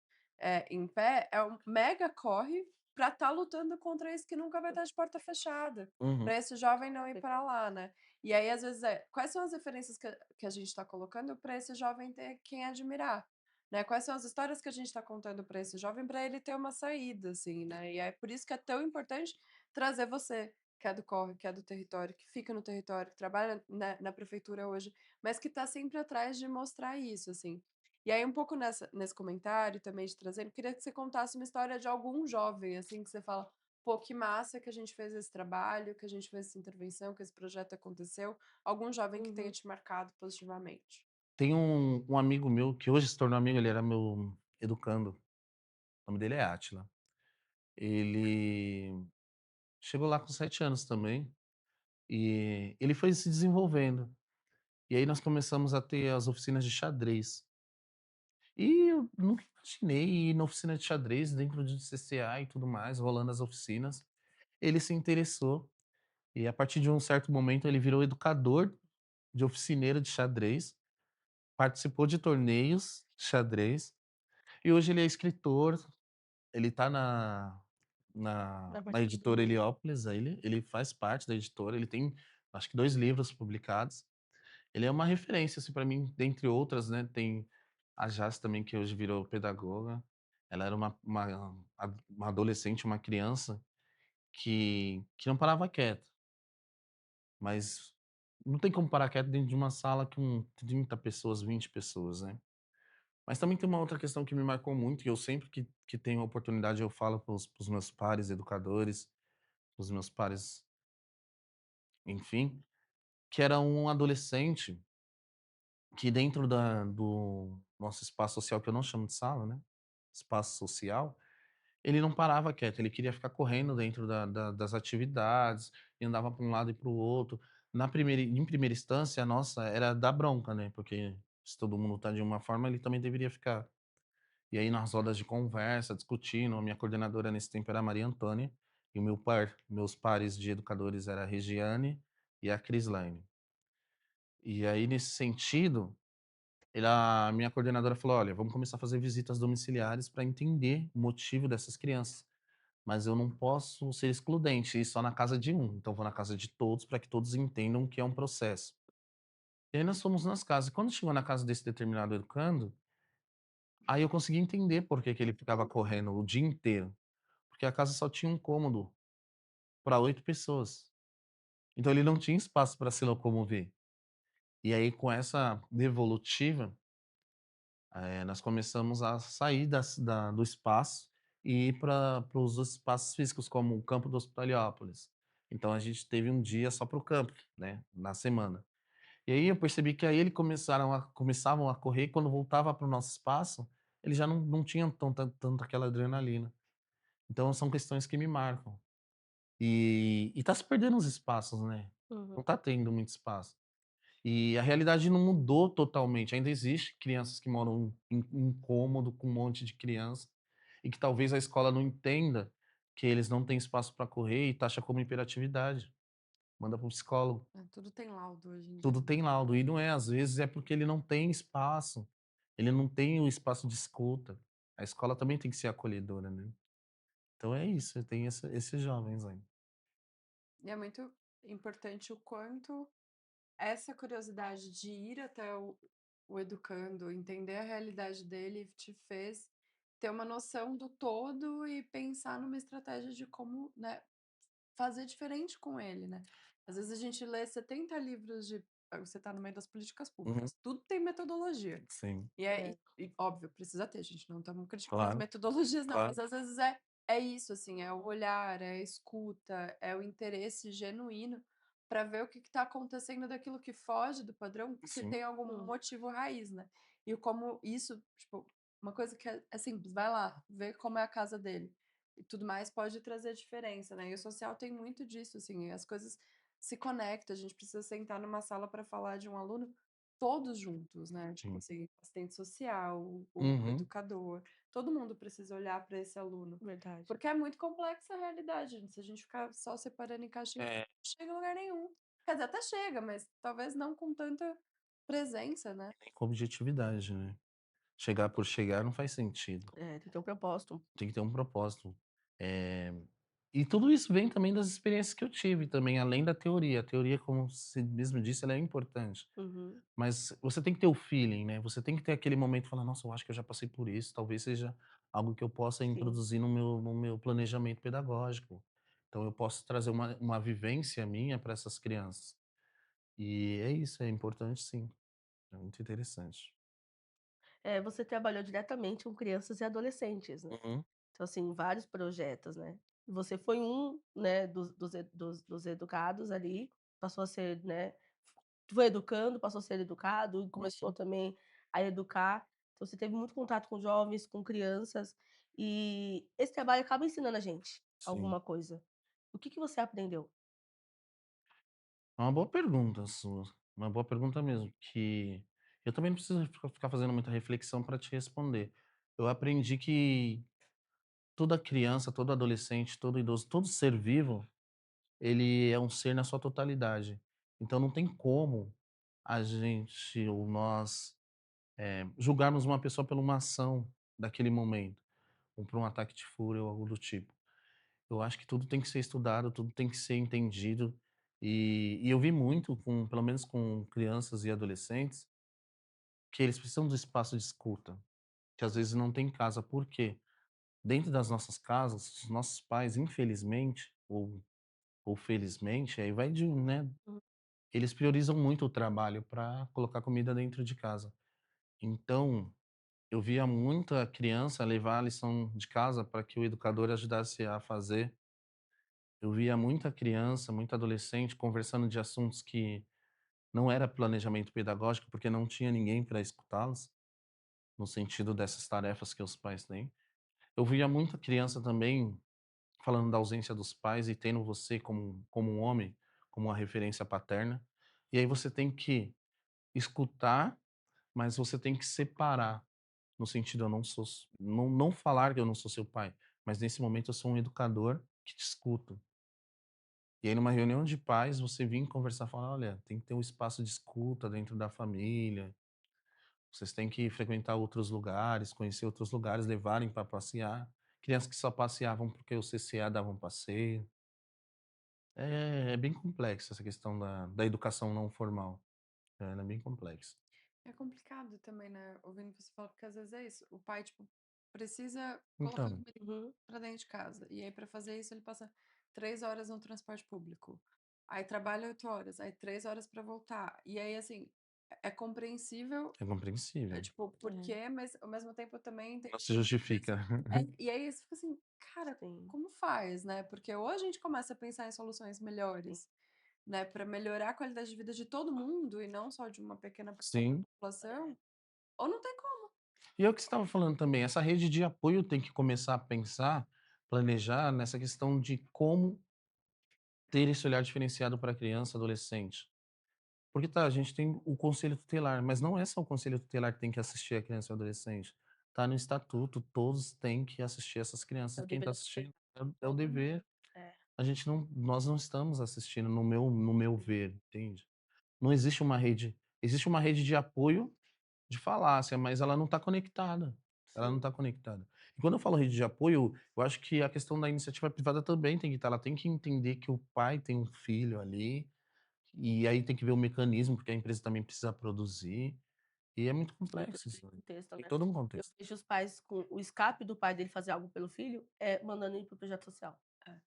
em pé, é um mega corre para estar lutando contra isso que nunca vai estar de porta fechada, Uhum. para esse jovem não ir para lá, né. E aí, às vezes, quais são as referências que a gente está colocando para esse jovem ter quem admirar, né? Quais são as histórias que a gente está contando para esse jovem para ele ter uma saída, assim, né? E é por isso que é tão importante trazer você, que é do corre, que é do território, que fica no território, que trabalha na prefeitura hoje, mas que está sempre atrás de mostrar isso, assim. E aí, um pouco nesse comentário também de trazendo, queria que você contasse uma história de algum jovem, assim, que você fala: "Pô, que massa que a gente fez esse trabalho, que a gente fez essa intervenção, que esse projeto aconteceu". Algum jovem que tenha uhum, te marcado positivamente. Tem um amigo meu que hoje se tornou amigo, ele era meu educando, o nome dele é Átila. Ele chegou lá com 7 anos também, e ele foi se desenvolvendo. E aí nós começamos a ter as oficinas de xadrez. E eu nunca imaginei ir na oficina de xadrez dentro de CCA e tudo mais, rolando as oficinas. Ele se interessou, e a partir de um certo momento ele virou educador de oficineiro de xadrez, participou de torneios de xadrez, e hoje ele é escritor, ele tá na Na na parte editora do Heliópolis, aí ele faz parte da editora, ele tem acho que 2 livros publicados. Ele é uma referência, assim, pra mim, dentre outras, né, tem a Jazz também, que hoje virou pedagoga. Ela era uma adolescente, uma criança que não parava quieta, mas não tem como parar quieto dentro de uma sala com 30 pessoas, 20 pessoas, né. Mas também tem uma outra questão que me marcou muito, que eu sempre que tenho a oportunidade eu falo para os meus pares educadores, para os meus pares, enfim, que era um adolescente que dentro do nosso espaço social, que eu não chamo de sala, né, espaço social, ele não parava quieto, ele queria ficar correndo dentro das atividades, e andava para um lado e para o outro. Em primeira instância, a nossa era dar bronca, né, porque se todo mundo tá de uma forma, ele também deveria ficar. E aí nas rodas de conversa, discutindo, a minha coordenadora nesse tempo era a Maria Antônia, e meus pares de educadores era a Regiane e a Crislaine. E aí nesse sentido, a minha coordenadora falou: "Olha, vamos começar a fazer visitas domiciliares para entender o motivo dessas crianças, mas eu não posso ser excludente, ir só na casa de um, então vou na casa de todos para que todos entendam que é um processo". E aí nós fomos nas casas, e quando chegou na casa desse determinado educando, aí eu consegui entender por que que ele ficava correndo o dia inteiro. Porque a casa só tinha um cômodo para 8 pessoas. Então ele não tinha espaço para se locomover. E aí com essa devolutiva, nós começamos a sair do espaço e ir para os espaços físicos, como o campo do Hospital Heliópolis. Então a gente teve um dia só para o campo, né, na semana. E aí eu percebi que aí ele começavam a correr, e quando voltava para o nosso espaço, eles já não tinham tanto aquela adrenalina. Então são questões que me marcam. E tá se perdendo os espaços, né, uhum, não tá tendo muito espaço. E a realidade não mudou totalmente, ainda existe crianças que moram em cômodo com um monte de criança, e que talvez a escola não entenda que eles não têm espaço para correr e taxa como hiperatividade, manda para o psicólogo. É, tudo tem laudo hoje em dia. Tudo tem laudo, e não é, às vezes é porque ele não tem espaço, ele não tem o espaço de escuta. A escola também tem que ser acolhedora, né. Então é isso, tem esses jovens aí. E é muito importante o quanto essa curiosidade de ir até o educando, entender a realidade dele, te fez ter uma noção do todo e pensar numa estratégia de como, né, fazer diferente com ele, né. Às vezes a gente lê 70 livros de você está no meio das políticas Uhum, públicas, tudo tem metodologia. sim, E é é, óbvio, precisa ter, gente não estamos criticando as claro, metodologias não, claro, mas às vezes é isso, assim, é o olhar, é a escuta, é o interesse genuíno para ver o que está acontecendo daquilo que foge do padrão, se sim, tem algum hum, motivo raiz, né. E como isso, tipo, uma coisa que é simples, vai lá, vê como é a casa dele, e tudo mais pode trazer diferença, né. E o social tem muito disso, assim, as coisas se conectam, a gente precisa sentar numa sala para falar de um aluno todos juntos, né, tipo sim. assim, assistente social, o Uhum. educador, todo mundo precisa olhar para esse aluno, verdade. porque é muito complexa a realidade, gente, se a gente ficar só separando em caixinha, É, não chega a lugar nenhum. Quer dizer, até chega, mas talvez não com tanta presença, né. nem com objetividade, né. Chegar por chegar não faz sentido, É, tem que ter um propósito. tem que ter um propósito. Eh, e tudo isso vem também das experiências que eu tive também, além da teoria. A teoria, como você mesmo disse, ela é importante, Uhum, mas você tem que ter o feeling, né, você tem que ter aquele momento e falar: "Nossa, eu acho que eu já passei por isso, talvez seja algo que eu possa sim. introduzir no meu planejamento pedagógico". Então eu posso trazer uma vivência minha para essas crianças. E é isso, é importante sim, é muito interessante. Você trabalhou diretamente com crianças e adolescentes, né. Uhum. Então, assim, vários projetos, né. Você foi um, né, dos educados ali, passou a ser, né, foi educando, passou a ser educado e começou Uhum. também a educar. Então você teve muito contato com jovens, com crianças, e esse trabalho acaba ensinando a gente Sim. alguma coisa. O que que você aprendeu? É uma boa pergunta sua, uma boa pergunta mesmo, que eu também não preciso ficar fazendo muita reflexão para te responder. Eu aprendi que toda criança, todo adolescente, todo idoso, todo ser vivo, ele é um ser na sua totalidade. Então não tem como a gente ou nós, julgarmos uma pessoa por uma ação daquele momento, ou por um ataque de fúria ou algo do tipo. Eu acho que tudo tem que ser estudado, tudo tem que ser entendido. E eu vi muito com pelo menos com crianças e adolescentes, que eles precisam do espaço de escuta, que às vezes não tem em casa. Por quê? Dentro das nossas casas, os nossos pais, infelizmente, ou felizmente, aí vai de um, né, Hum, eles priorizam muito o trabalho para colocar comida dentro de casa. Então, eu via muita criança levar a lição de casa para que o educador ajudasse a fazer. Eu via muita criança, muito adolescente conversando de assuntos que não era planejamento pedagógico, porque não tinha ninguém para escutá-los, no sentido dessas tarefas que os pais têm. Eu via muita criança também falando da ausência dos pais e tendo você como um homem, como uma referência paterna. E aí você tem que escutar, mas você tem que separar, no sentido eu não sou não falar que eu não sou seu pai, mas nesse momento eu sou um educador que te escuto. E aí numa reunião de pais, você vir conversar, falar: "Olha, tem que ter um espaço de escuta dentro da família, vocês têm que frequentar outros lugares, conhecer outros lugares, levarem para passear". Crianças que só passeavam porque o CCA dava um passeio. É bem complexo essa questão da educação não formal. Ela é bem complexa. É complicado também, né, ouvindo você falar, porque às vezes é isso, o pai, tipo, precisa colocar Então, comida uhum. pra dentro de casa, e aí pra fazer isso ele passa 3 horas no transporte público, aí trabalha 8 horas, aí 3 horas pra voltar, e aí, assim, é compreensível, é compreensível. tipo, por É, quê, mas ao mesmo tempo eu também entendo Não se que às vezes justifica. e aí você fica assim: "Cara, sim, como faz, né?" Porque ou a gente começa a pensar em soluções sim. melhores, né, para melhorar a qualidade de vida de todo mundo e não só de uma pequena parcela da Sim. população, ou não tem como. E é o que você estava falando também, essa rede de apoio tem que começar a pensar, planejar nessa questão de como ter esse olhar diferenciado para criança, adolescente. Porque tá, a gente tem o conselho tutelar, mas não é só o conselho tutelar que tem que assistir a criança e o adolescente. Tá no estatuto, todos têm que assistir essas É crianças. o Quem está dever ser. assistindo é o dever. É, A gente não, nós não estamos assistindo no meu ver, entende? Não existe uma rede, existe uma rede de apoio de falácia, mas ela não está conectada. Ela não sim. está conectada. E quando eu falo rede de apoio, eu acho que a questão da iniciativa privada também tem que estar. Ela tem que entender que o pai tem um filho ali, e aí tem que ver o mecanismo, porque a empresa também precisa produzir, e é muito Tem todo complexo aquele isso aí. contexto, Tem né. todo um Eu contexto. vejo os pais com o escape do pai dele fazer algo pelo filho, é mandando ele para o projeto social. É.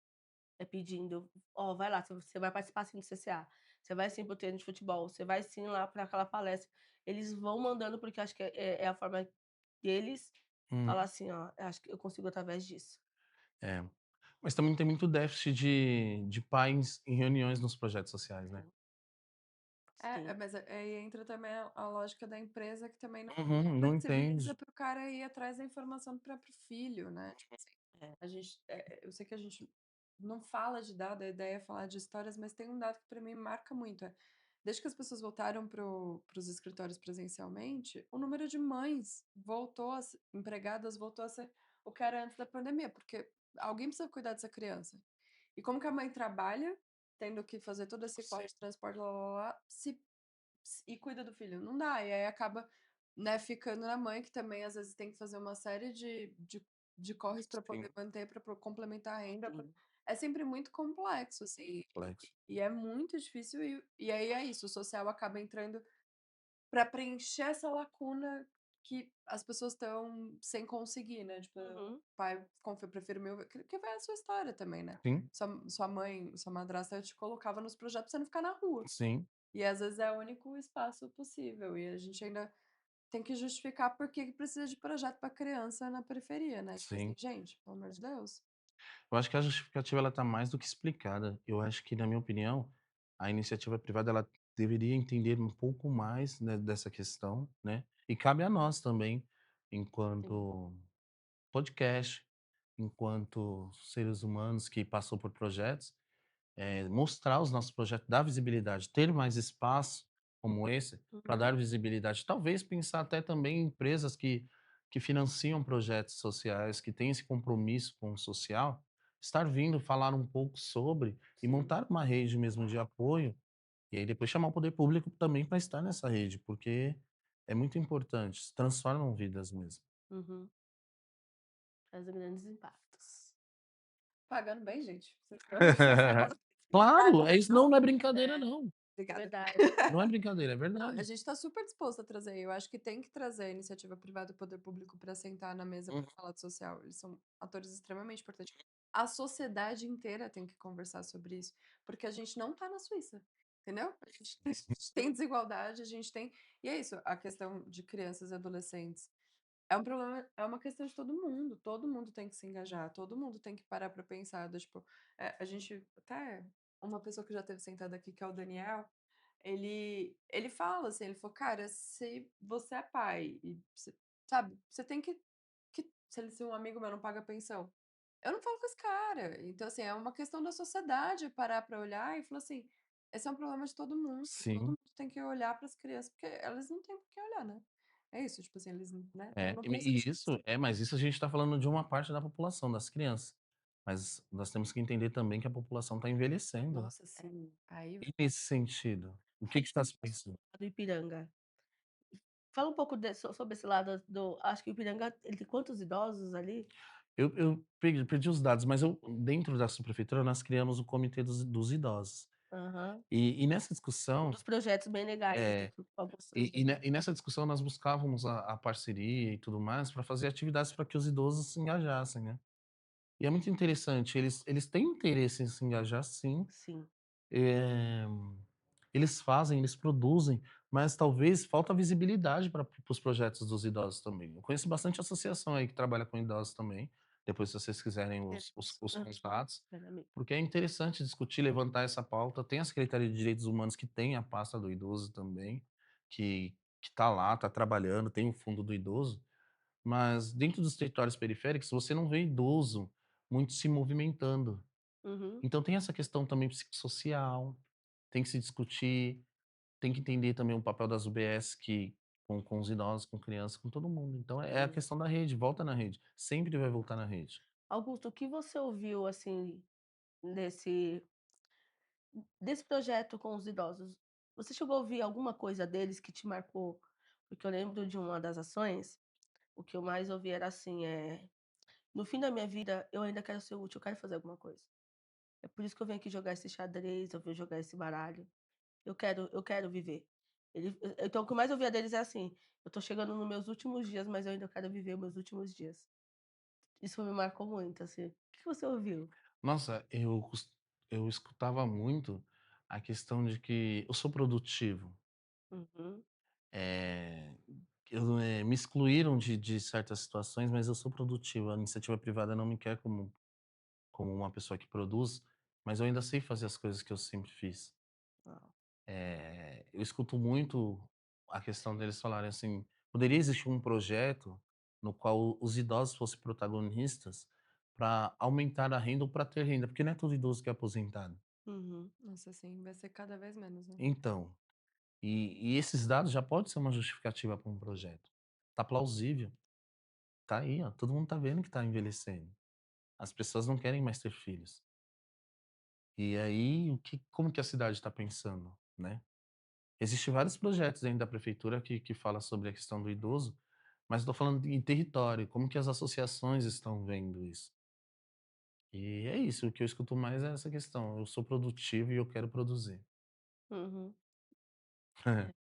É pedindo: "Ó, vai lá, você vai participar sim do CCA, você vai sim para o treino de futebol, você vai sim lá para aquela palestra". Eles vão mandando, porque acho que é a forma deles Hum, falar assim: "Ó, eu acho que eu consigo através disso". é. Mas também tem muito déficit de pais em reuniões nos projetos sociais, né. Sim, É, sim. mas aí entra também a lógica da empresa que também não Uhum, não flexibiliza entende. para o cara ir atrás da informação do próprio filho, né, tipo assim, É. a gente eu sei que a gente não fala de dado, a ideia é falar de histórias, mas tem um dado que para mim marca muito, desde que as pessoas voltaram para os escritórios presencialmente, o número de mães voltou a se empregadas voltou a ser o que era antes da pandemia, porque alguém precisa cuidar dessa criança. E como que a mãe trabalha, tendo que fazer todo esse corre Sim, de transporte, lá, e cuida do filho? Não dá, e aí acaba, né, ficando na mãe, que também às vezes tem que fazer uma série de corres para sim, poder manter, para complementar a renda, Sim. é sempre muito complexo, assim, complexo. e é muito difícil e aí é isso, o social acaba entrando para preencher essa lacuna que as pessoas estão sem conseguir, né, tipo, Uhum. pai, eu prefiro meu que vai a sua história também, né. Sim, Sua mãe, sua madrasta te colocava nos projetos pra você não ficar na rua. sim, E às vezes é o único espaço possível, e a gente ainda tem que justificar por que que precisa de projeto para criança na periferia, né, tipo assim, sim. gente, pelo amor de Deus. Eu acho que a justificativa ela tá mais do que explicada. Eu acho que, na minha opinião, a iniciativa privada ela deveria entender um pouco mais, né, dessa questão, né, e cabe a nós também, Sim. enquanto podcast, enquanto seres humanos que passou por projetos, mostrar os nossos projetos, dar visibilidade, ter mais espaço como esse para Uhum. dar visibilidade. Talvez pensar até também em empresas que financiam projetos sociais, que têm esse compromisso com o social, estar vindo falar um pouco sobre e Sim. montar uma rede mesmo de apoio, e aí depois chamar o poder público também para estar nessa rede, porque é muito importante, transformam vidas mesmo. Uhum. Traz grandes impactos. Pagando bem, gente. Vocês Claro, é isso, não é brincadeira não, Obrigada. Verdade. não é brincadeira, é Não, a verdade. gente está super disposto a trazer. Eu acho que tem que trazer a iniciativa privada e o poder público para sentar na mesa Uhum. para falar de social. Eles são atores extremamente importantes. A sociedade inteira tem que conversar sobre isso, porque a gente não está na Suíça, entendeu? A gente tem desigualdade, a gente tem. E é isso, a questão de crianças e adolescentes. É um problema, é uma questão de todo mundo tem que se engajar, todo mundo tem que parar para pensar, do tipo, a gente até uma pessoa que já teve sentada aqui, que é o Daniel, ele fala assim, ele falou: "Cara, se você é pai e você sabe, você tem que se um amigo meu não paga pensão, eu não falo com esse cara". Então, assim, é uma questão da sociedade parar para olhar e falar assim: "Esse é um problema de todo Sim, mundo tem que olhar para as crianças, porque elas não têm por que olhar, né". É isso, tipo assim, eles, né, é. não pensam E isso mas isso a gente tá falando de uma parte da população, das crianças. Mas nós temos que entender também que a população tá envelhecendo. nossa, sim, aí E nesse sentido, o que está se pensando? Do Ipiranga. Fala um pouco sobre esse lado do acho que o Ipiranga ele tem quantos idosos ali? Eu perdi os dados, mas eu dentro da subprefeitura nós criamos o comitê dos idosos. Aham. E nessa discussão Dos projetos bem legais, é, alguns projetos. e nessa discussão nós buscávamos a parceria e tudo mais para fazer atividades para que os idosos se engajassem, né. E é muito interessante, eles têm interesse em se engajar sim, Sim. eh, eles fazem, eles produzem, mas talvez falta visibilidade para os projetos dos idosos também. Eu conheço bastante associação aí que trabalha com idosos também, depois se vocês quiserem os Aham. contatos, Plenamente. porque é interessante discutir, levantar essa pauta. Tem a Secretaria de Direitos Humanos que tem a pasta do idoso também, que está lá, está trabalhando, tem o fundo do idoso, mas dentro dos territórios periféricos você não vê idoso muito se movimentando. Uhum. Então tem essa questão também psicossocial, tem que se discutir, tem que entender também o papel das UBS que com os idosos, com crianças, com todo mundo. Então é a Sim. questão da rede, volta na rede, sempre vai voltar na rede. Augusto, o que você ouviu, assim, desse desse projeto com os idosos? Você chegou a ouvir alguma coisa deles que te marcou? Porque eu lembro de uma das ações, o que eu mais ouvi era assim, "No fim da minha vida, eu ainda quero ser útil, eu quero fazer alguma coisa. É por isso que eu venho aqui jogar esse xadrez, eu venho jogar esse baralho. Eu quero viver". Então o que eu mais ouvia deles é assim: "Eu tô chegando nos meus últimos dias, mas eu ainda quero viver os meus últimos dias". Isso me marcou muito, assim. O que você ouviu? Nossa, eu escutava muito a questão de que eu sou produtivo. Uhum, Eh, me excluíram de certas situações, mas eu sou produtivo. A iniciativa privada não me quer como uma pessoa que produz, mas eu ainda sei fazer as coisas que eu sempre fiz. uau. Eu escuto muito a questão deles falarem assim: poderia existir um projeto no qual os idosos fossem protagonistas para aumentar a renda ou para ter renda, porque não é todo idoso que é aposentado. Uhum, nossa, sim, vai ser cada vez menos, né. Então, e esses dados já pode ser uma justificativa para um projeto. Tá plausível, tá aí, ó, todo mundo tá vendo que tá envelhecendo. As pessoas não querem mais ter filhos. E aí, como que a cidade está pensando, né? Existem vários projetos dentro da prefeitura que fala sobre a questão do idoso, mas estou falando em território, como que as associações estão vendo isso. E é isso, o que eu escuto mais é essa questão, eu sou produtivo e eu quero produzir. uhum. É,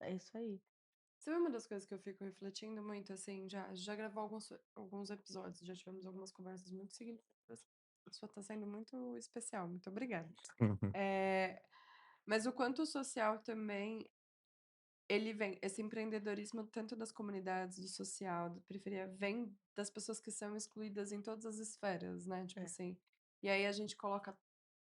é isso aí. Sabe uma das coisas que eu fico refletindo muito, assim, já gravou alguns episódios, já tivemos algumas conversas muito significativas. A sua tá sendo muito especial, muito obrigada. Eh, mas o quanto o social também, ele vem esse empreendedorismo tanto das comunidades, do social, da periferia, vem das pessoas que são excluídas em todas as esferas, né, tipo É. assim, e aí a gente coloca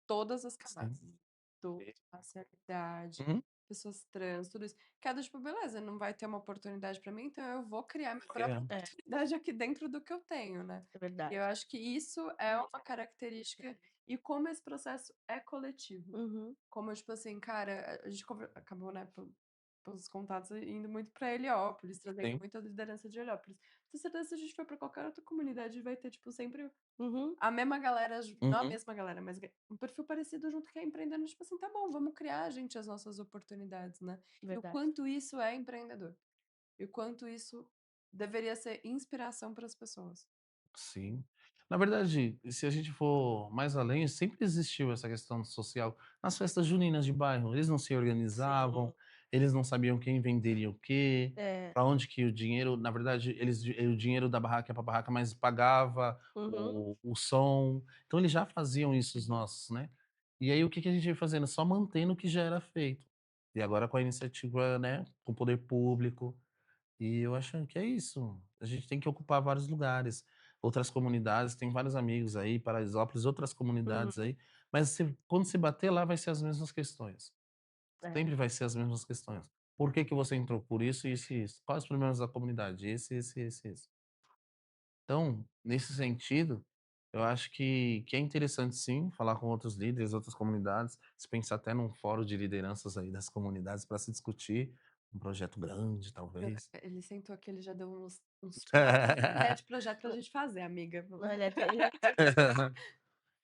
todas as Sim. camadas, do racialidade, Uhum. pessoas trans, tudo isso, que é do tipo: "Beleza, não vai ter uma oportunidade pra mim, então eu vou criar minha própria É, É, oportunidade aqui dentro do que eu tenho", né. é E verdade. eu acho que isso é uma característica e como esse processo é coletivo. Uhum, Como, tipo assim, cara, a gente acabou, né, pelos contatos indo muito pra Heliópolis, trazendo sim. muita liderança de Heliópolis. Tenho certeza que se a gente for pra qualquer outra comunidade, vai ter, tipo, sempre uhum, a mesma galera, não a Uhum. mesma galera, mas um perfil parecido junto que é empreendendo, tipo assim, tá bom, vamos criar, gente, as nossas oportunidades, né. E o verdade. quanto isso é empreendedor, e o quanto isso deveria ser inspiração para as pessoas. Sim. Na verdade, se a gente for mais além, sempre existiu essa questão social. Nas festas juninas de bairro, eles não se Sim, organizavam, eles não sabiam quem venderia o quê, é. para onde que ia o dinheiro, na verdade, o dinheiro da barraca ia pra barraca, mas pagava Uhum, o som. Então eles já faziam isso os nossos, né. E aí o que que a gente veio fazendo? Só mantendo o que já era feito. E agora com a iniciativa, né, com o poder público, e eu acho que é isso. A gente tem que ocupar vários lugares, outras comunidades, tem vários amigos aí, Paraisópolis, outras comunidades uhum. aí, mas quando se bater lá vai ser as mesmas questões. É. Sempre vai ser as mesmas questões. Por que que você entrou? Por isso, isso e isso. Quais os problemas da comunidade? Esse. Então, nesse sentido, eu acho que é interessante sim falar com outros líderes, outras comunidades, se pensar até num fórum de lideranças aí das comunidades para se discutir um projeto grande, talvez. Ele sentou aqui, ele já deu umas 5 ideias de projeto pra gente fazer, amiga. Não, ele é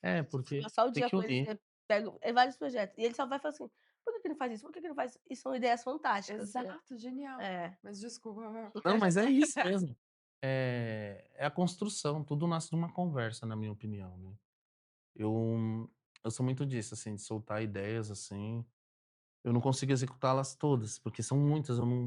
É, se porque passar o tem dia que com ele, unir. você pega vários projetos, e ele só vai falar assim: "Por que que não faz isso? Por que que não faz isso?" E são ideias fantásticas, Exato, genial. é. Mas desculpa. Não, mas é isso mesmo. É a construção, tudo nasce de uma conversa, na minha opinião, né. Eu sou muito disso, assim, de soltar ideias, assim. Eu não consigo executá-las todas, porque são muitas, eu não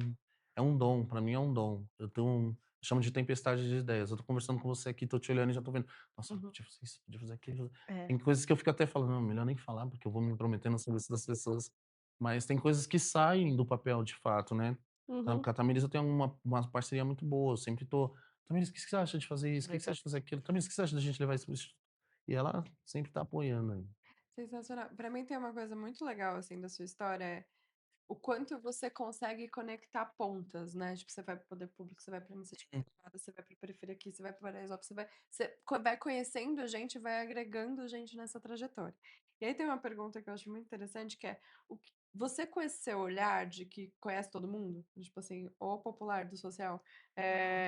é um dom, pra mim é um dom. Eu chamo de tempestade de ideias. Eu tô conversando com você aqui, tô te olhando e já tô vendo: "Nossa, Uhum. podia fazer isso, podia fazer aquilo". É. Tem coisas que eu fico até falando: "Não, melhor nem falar, porque eu vou me intrometer nas cabeças das pessoas". Mas tem coisas que saem do papel de fato, né. Uhum. Com a Tamiris eu tenho uma parceria muito boa, eu sempre tô: "Tamiris, o que que você acha de fazer isso? O que que você Legal. acha de fazer aquilo? Tamiris, o que você acha da gente levar isso para o" e ela sempre tá apoiando aí. Sensacional. Pra mim tem uma coisa muito legal, assim, da sua história, o quanto você consegue conectar pontas, né, tipo, você vai para o poder público, você vai pra iniciativa privada, você vai pra periferia aqui, você vai para Paraisópolis, você vai conhecendo gente, vai agregando gente nessa trajetória. E aí tem uma pergunta que eu acho muito interessante, que é, o que você com esse seu olhar de que conhece todo mundo, tipo assim, o popular do social,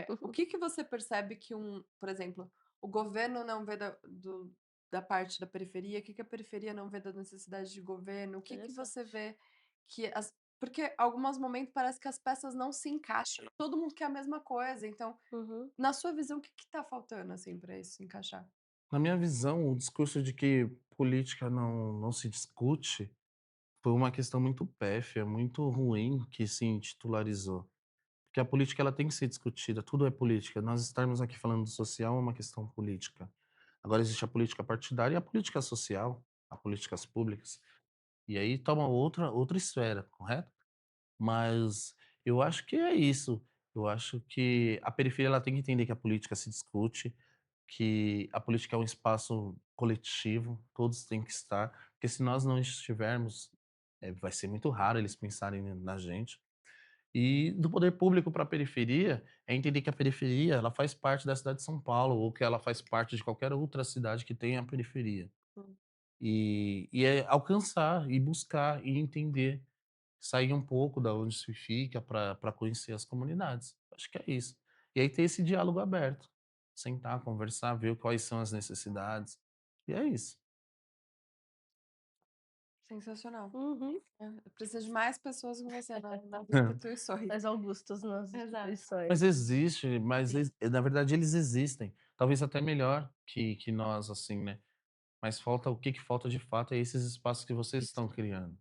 o que que você percebe que por exemplo, o governo não vê da parte da periferia, o que que a periferia não vê da necessidade de governo, o que que você Interessante. vê que as porque alguns momentos parece que as peças não se encaixam, todo mundo quer a mesma coisa, então, Uhum. na sua visão, o que que tá faltando, assim, pra isso se encaixar? Na minha visão, o discurso de que política não se discute foi uma questão muito pérfia, muito ruim que se intitularizou. Porque a política ela tem que ser discutida, tudo é política. Nós estarmos aqui falando do social é uma questão política. Agora existe a política partidária e a política social, as políticas públicas. E aí toma outra esfera, correto? Mas eu acho que é isso. Eu acho que a periferia ela tem que entender que a política se discute, que a política é um espaço coletivo, todos têm que estar, porque se nós não estivermos, vai ser muito raro eles pensarem na gente. E do poder público para a periferia, é entender que a periferia ela faz parte da cidade de São Paulo, ou que ela faz parte de qualquer outra cidade que tenha periferia. Hum. E é alcançar, e buscar, e entender. Sair um pouco da onde se fica para conhecer as comunidades. Acho que é isso. E aí ter esse diálogo aberto, sentar, conversar, ver quais são as necessidades, e é isso. Sensacional. Uhum. Eu preciso de mais pessoas como você nas instituições. Mais Augustos nas Exato. Mas instituições. existe, mas na verdade eles existem, talvez até melhor que nós, assim, né, mas falta o que que falta de fato é esses espaços que vocês Isso. estão criando.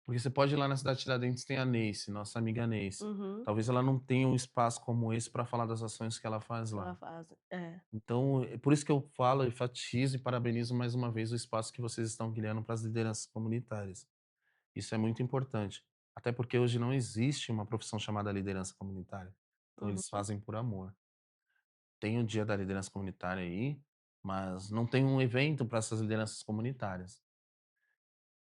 Porque você pode ir lá na cidade de Tiradentes, tem a Neice, nossa amiga Neice. Uhum. Talvez ela não tenha um espaço como esse para falar das ações que ela faz Que ela lá. faz. É. Então, é por isso que eu falo, enfatizo e parabenizo mais uma vez o espaço que vocês estão criando para as lideranças comunitárias. Isso é muito importante. Até porque hoje não existe uma profissão chamada liderança comunitária. Então, eles Uhum. fazem por amor. Tem o dia da liderança comunitária aí, mas não tem um evento para essas lideranças comunitárias.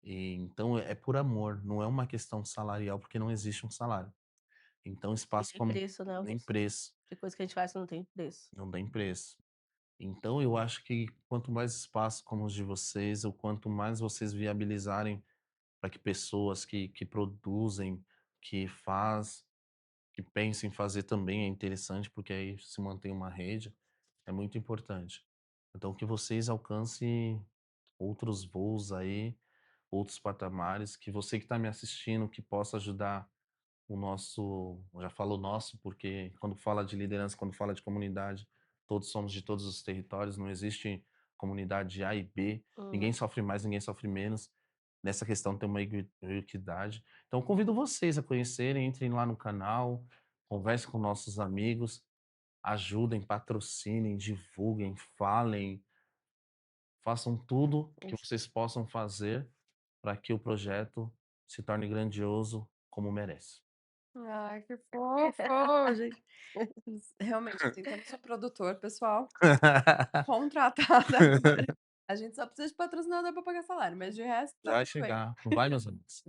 E, então, é por amor, não é uma questão salarial, porque não existe um salário. Então, E espaço nem como preço, né, nem Augusto? preço, Tem coisa que a gente faz que não tem preço. não tem preço. Então eu acho que quanto mais espaço como os de vocês, ou quanto mais vocês viabilizarem para que pessoas que produzem, que faz, que pensem em fazer também é interessante, porque aí se mantém uma rede, é muito importante. Então que vocês alcancem outros voos aí, outros patamares, que você que está me assistindo, que possa ajudar o nosso, eu já falo nosso, porque quando fala de liderança, quando fala de comunidade, todos somos de todos os territórios, não existe comunidade A e B, Hum, ninguém sofre mais, ninguém sofre menos. Nessa questão tem uma equidade. Então convido vocês a conhecerem, entrem lá no canal, conversem com nossos amigos, ajudem, patrocinem, divulguem, falem, façam tudo que isso. vocês possam fazer para que o projeto se torne grandioso como merece. Ai, que fofo, gente. Realmente, assim, temos um produtor, pessoal, contratado agora. A gente só precisa de patrocinador para pagar salário, mas de resto tá Vai tudo bem. chegar, não vai, meus amigos?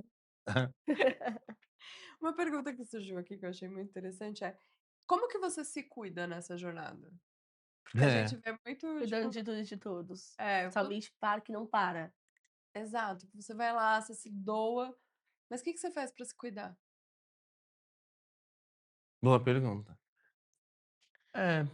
Uma pergunta que surgiu aqui que eu achei muito interessante é: como que você se cuida nessa jornada? Porque a É, gente vê muito, Cuidando tipo de tudo e de todos. Sua é, mente para que não para. exato, você vai lá, você se doa, mas o que que você faz para se cuidar? boa pergunta. É,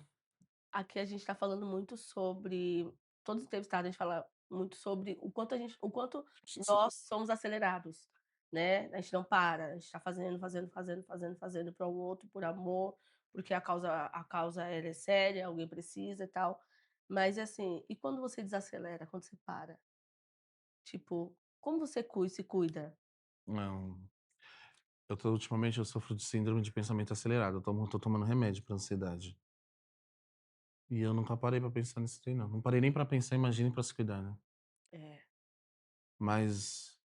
Aqui a gente tá falando muito sobre todos os entrevistados, a gente fala muito sobre o quanto nós somos acelerados, né, a gente não para, a gente tá fazendo, fazendo, fazendo, fazendo, fazendo para o outro, por amor, porque a causa ela é séria, alguém precisa e tal. Mas assim, e quando você desacelera, quando você para? Tipo, como você se cuida? não, ultimamente eu sofro de síndrome de pensamento acelerado, tô tomando remédio pra ansiedade. E eu nunca parei pra pensar nisso daí não. Não parei nem pra pensar, imagine pra se cuidar, né. É, Mas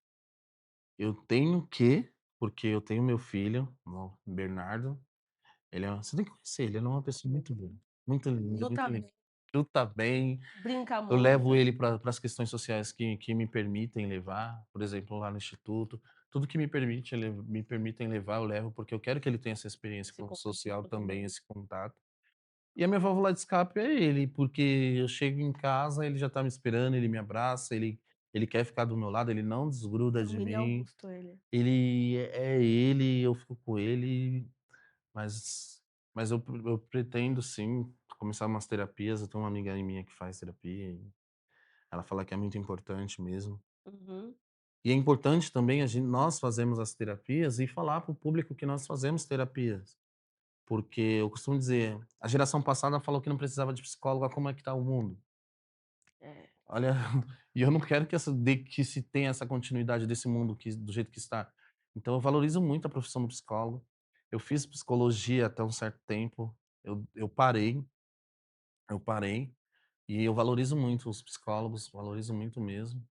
eu tenho que, porque eu tenho meu filho, o Bernardo, você tem que conhecer ele é uma pessoa muito boa, muito linda, luta muito linda. bem, Luta bem, brinca eu levo muito. ele para as questões sociais que me permitem levar, por exemplo, lá no instituto, tudo que me permitem levar, eu levo, porque eu quero que ele tenha essa experiência Esse com o social contato também, também. esse contato. E a minha válvula de escape é ele, porque eu chego em casa, ele já tá me esperando, ele me abraça, ele quer ficar do meu lado, ele não desgruda É um de mini mim, Augusto ele. ele é ele, eu fico com ele, mas eu pretendo sim começar umas terapias, eu tenho uma amiga minha que faz terapia e ela fala que é muito importante mesmo. Uhum. E é importante também nós fazemos as terapias e falar para o público que nós fazemos terapias, porque eu costumo dizer, a geração passada falou que não precisava de psicólogo, olha como é que tá o mundo. É. Olha, e eu não quero que se tenha essa continuidade desse mundo do jeito que está. Então eu valorizo muito a profissão do psicólogo. Eu fiz psicologia até um certo tempo, eu parei, e eu valorizo muito os psicólogos, valorizo muito mesmo.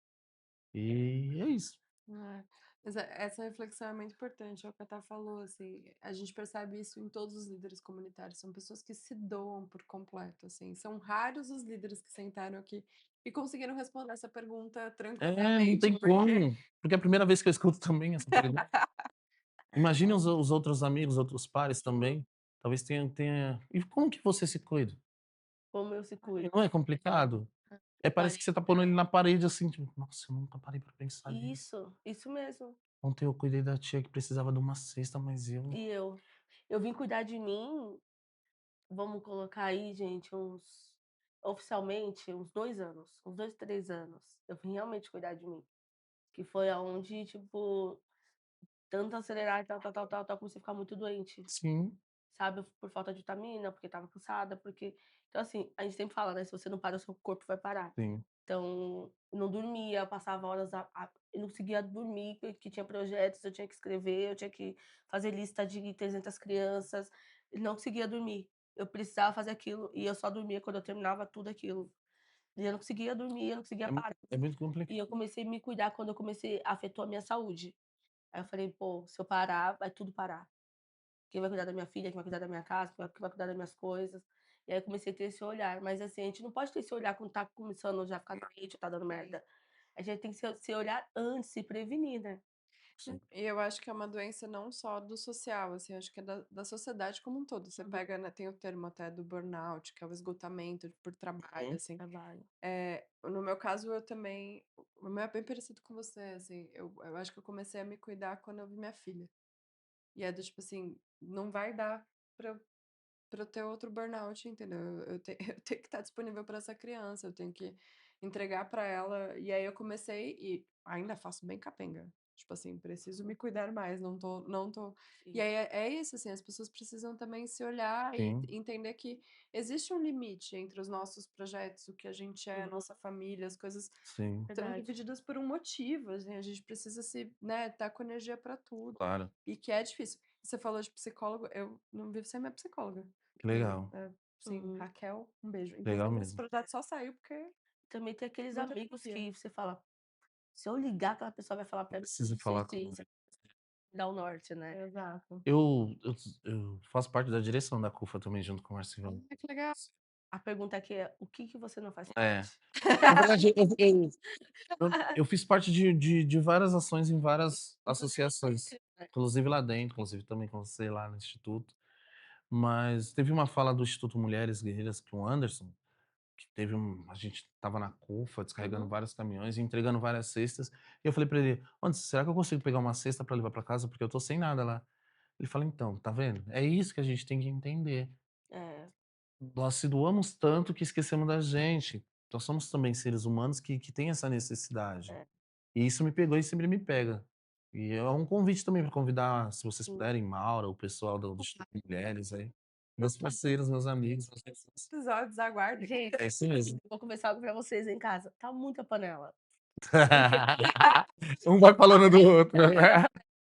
E é isso. É, mas essa reflexão é muito importante, é o que a Tá falou, assim, a gente percebe isso em todos os líderes comunitários, são pessoas que se doam por completo, assim, são raros os líderes que sentaram aqui e conseguiram responder essa pergunta É, não tranquilamente, tem porque como, porque é a primeira vez que eu escuto também essa pergunta. Imagine os outros amigos, outros pares também, talvez tenha e como que você se cuida? Como eu se E cuido. não é complicado? Parece Olha, que você tá pondo ele na parede, assim, tipo: "Nossa, eu nunca parei pra pensar nisso. isso mesmo. Ontem eu cuidei da tia que precisava de uma cesta, mas eu". E eu vim cuidar de mim, vamos colocar aí, gente, oficialmente, uns 2 anos, uns 2, 3 anos. Eu vim realmente cuidar de mim, que foi aonde, tipo, tanto acelerar e tal, tal, tal, tal, tal, comecei a ficar muito doente. Sim, Sabe, por falta de vitamina, porque estava cansada, porque então assim, a gente sempre fala, né, se você não para, o seu corpo vai parar. sim, Então, eu não dormia, passava horas eu não conseguia dormir, porque tinha projetos, eu tinha que escrever, eu tinha que fazer lista de 300 crianças, e não conseguia dormir. Eu precisava fazer aquilo, e eu só dormia quando eu terminava tudo aquilo. E eu não conseguia dormir, eu não conseguia parar. é muito E eu complicado. comecei a me cuidar quando eu comecei afetou a minha saúde. Aí eu falei: "Pô, se eu parar, vai tudo parar". Quem vai cuidar da minha filha, quem vai cuidar da minha casa, quem vai cuidar das minhas coisas. E aí eu comecei a ter esse olhar, mas assim, a gente não pode ter esse olhar quando tá começando já a ficar doente, tá dando merda. A gente tem que se olhar antes, se prevenir, né. Sim. e eu acho que é uma doença não só do social, assim, acho que é da sociedade como um todo. Você Uhum. pega, né, tem o termo até do burnout, que é o esgotamento por trabalho, Uhum. assim. Trabalho. No meu caso, eu também o meu é bem parecido com você, assim, eu acho que eu comecei a me cuidar quando eu vi minha filha. E é do tipo assim, não vai dar pra pra eu ter outro burnout, entendeu? Eu tenho que estar disponível para essa criança, eu tenho que entregar para ela. E aí eu comecei e ainda faço bem capenga. Tipo assim, preciso me cuidar mais, não tô e Sim, aí é isso, assim, as pessoas precisam também se olhar e Sim, entender que existe um limite entre os nossos projetos, o que a gente é, a uhum, nossa família, as coisas sim, são verdade. divididas por um motivo, assim, a gente precisa se, né, estar com energia para tudo, claro. e que é difícil. Você falou de psicólogo, eu não vivo sem minha psicóloga. Que legal, Sim, Uhum. Raquel, um beijo. legal Inclusive esse mesmo. projeto só saiu porque Também tem aqueles muita amigos terapia. que você fala: "Se eu ligar, aquela pessoa vai falar pra mim Preciso isso, falar isso com e isso", dá o norte, né. Exato. eu faço parte da direção da CUFA também, junto com o Marcelo. Que legal. A pergunta aqui é: o que que você não faz É. parte? Na verdade, eu fiz parte de várias ações em várias associações, inclusive lá dentro, inclusive também com você lá no instituto. Mas teve uma fala do Instituto Mulheres Guerreiras com o Anderson, que teve a gente estava na CUFA descarregando Uhum. vários caminhões e entregando várias cestas, e eu falei pra ele: "Anderson, será que eu consigo pegar uma cesta pra levar pra casa? Porque eu tô sem nada lá". Ele fala: "Então, tá vendo? É isso que a gente tem que entender. É, Nós se doamos tanto que esquecemos da gente. Nós somos também seres humanos que têm essa necessidade". é. E isso me pegou e sempre me pega. E é um convite também para convidar, se vocês Sim. puderem, Maura, o pessoal do Instituto Mulheres aí, meus parceiros, meus amigos, vocês Episódios, aguardem. Gente, é isso mesmo. vou começar algo pra vocês em casa, tá muita panela. Porque Um vai falando do outro.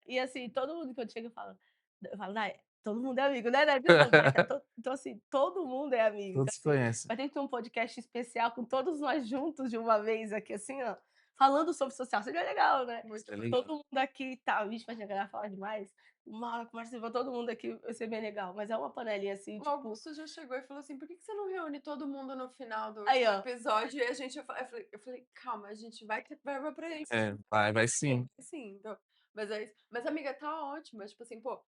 e assim, todo mundo que eu falo: "Nai, todo mundo é amigo, né, Nai?" Eu falo: "Nai, tá então assim, todo mundo é amigo". Então Todos se assim, conhecem. vai ter que ter um podcast especial com todos nós juntos de uma vez aqui, assim, ó, falando sobre social, seria legal, né. Isso é Todo legal. mundo aqui e tal, vixe, imagina, a galera fala demais, uma hora conversa todo mundo aqui, vai ser bem legal, mas é uma panelinha assim, O tipo Augusto já chegou e falou assim: "Por que que você não reúne todo mundo no final do aí, último ó, episódio?" E a gente eu falei: "Calma, a gente vai ter verba pra isso". É, vai sim. Sim, então mas é isso. Mas amiga, tá ótimo, é tipo assim, pô,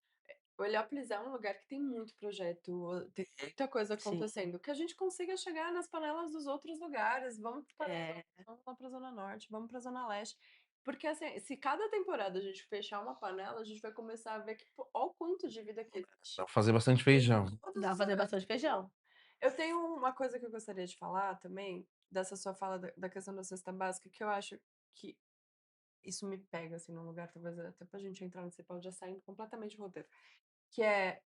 o Heliópolis é um lugar que tem muito projeto, tem muita coisa sim, acontecendo, que a gente consiga chegar nas panelas dos outros lugares, vamos para é, vamos lá pra Zona Norte, vamos pra Zona Leste. Porque, assim, se cada temporada a gente fechar uma panela, a gente vai começar a ver que, pô, ó o quanto de vida que Dá existe. pra fazer bastante feijão. Todos dá pra os fazer lugares. bastante feijão. Eu tenho uma coisa que eu gostaria de falar também, dessa sua fala da questão da cesta básica, que eu acho que isso me pega, assim, num lugar, talvez até pra gente entrar nesse pau já saindo completamente do roteiro, que é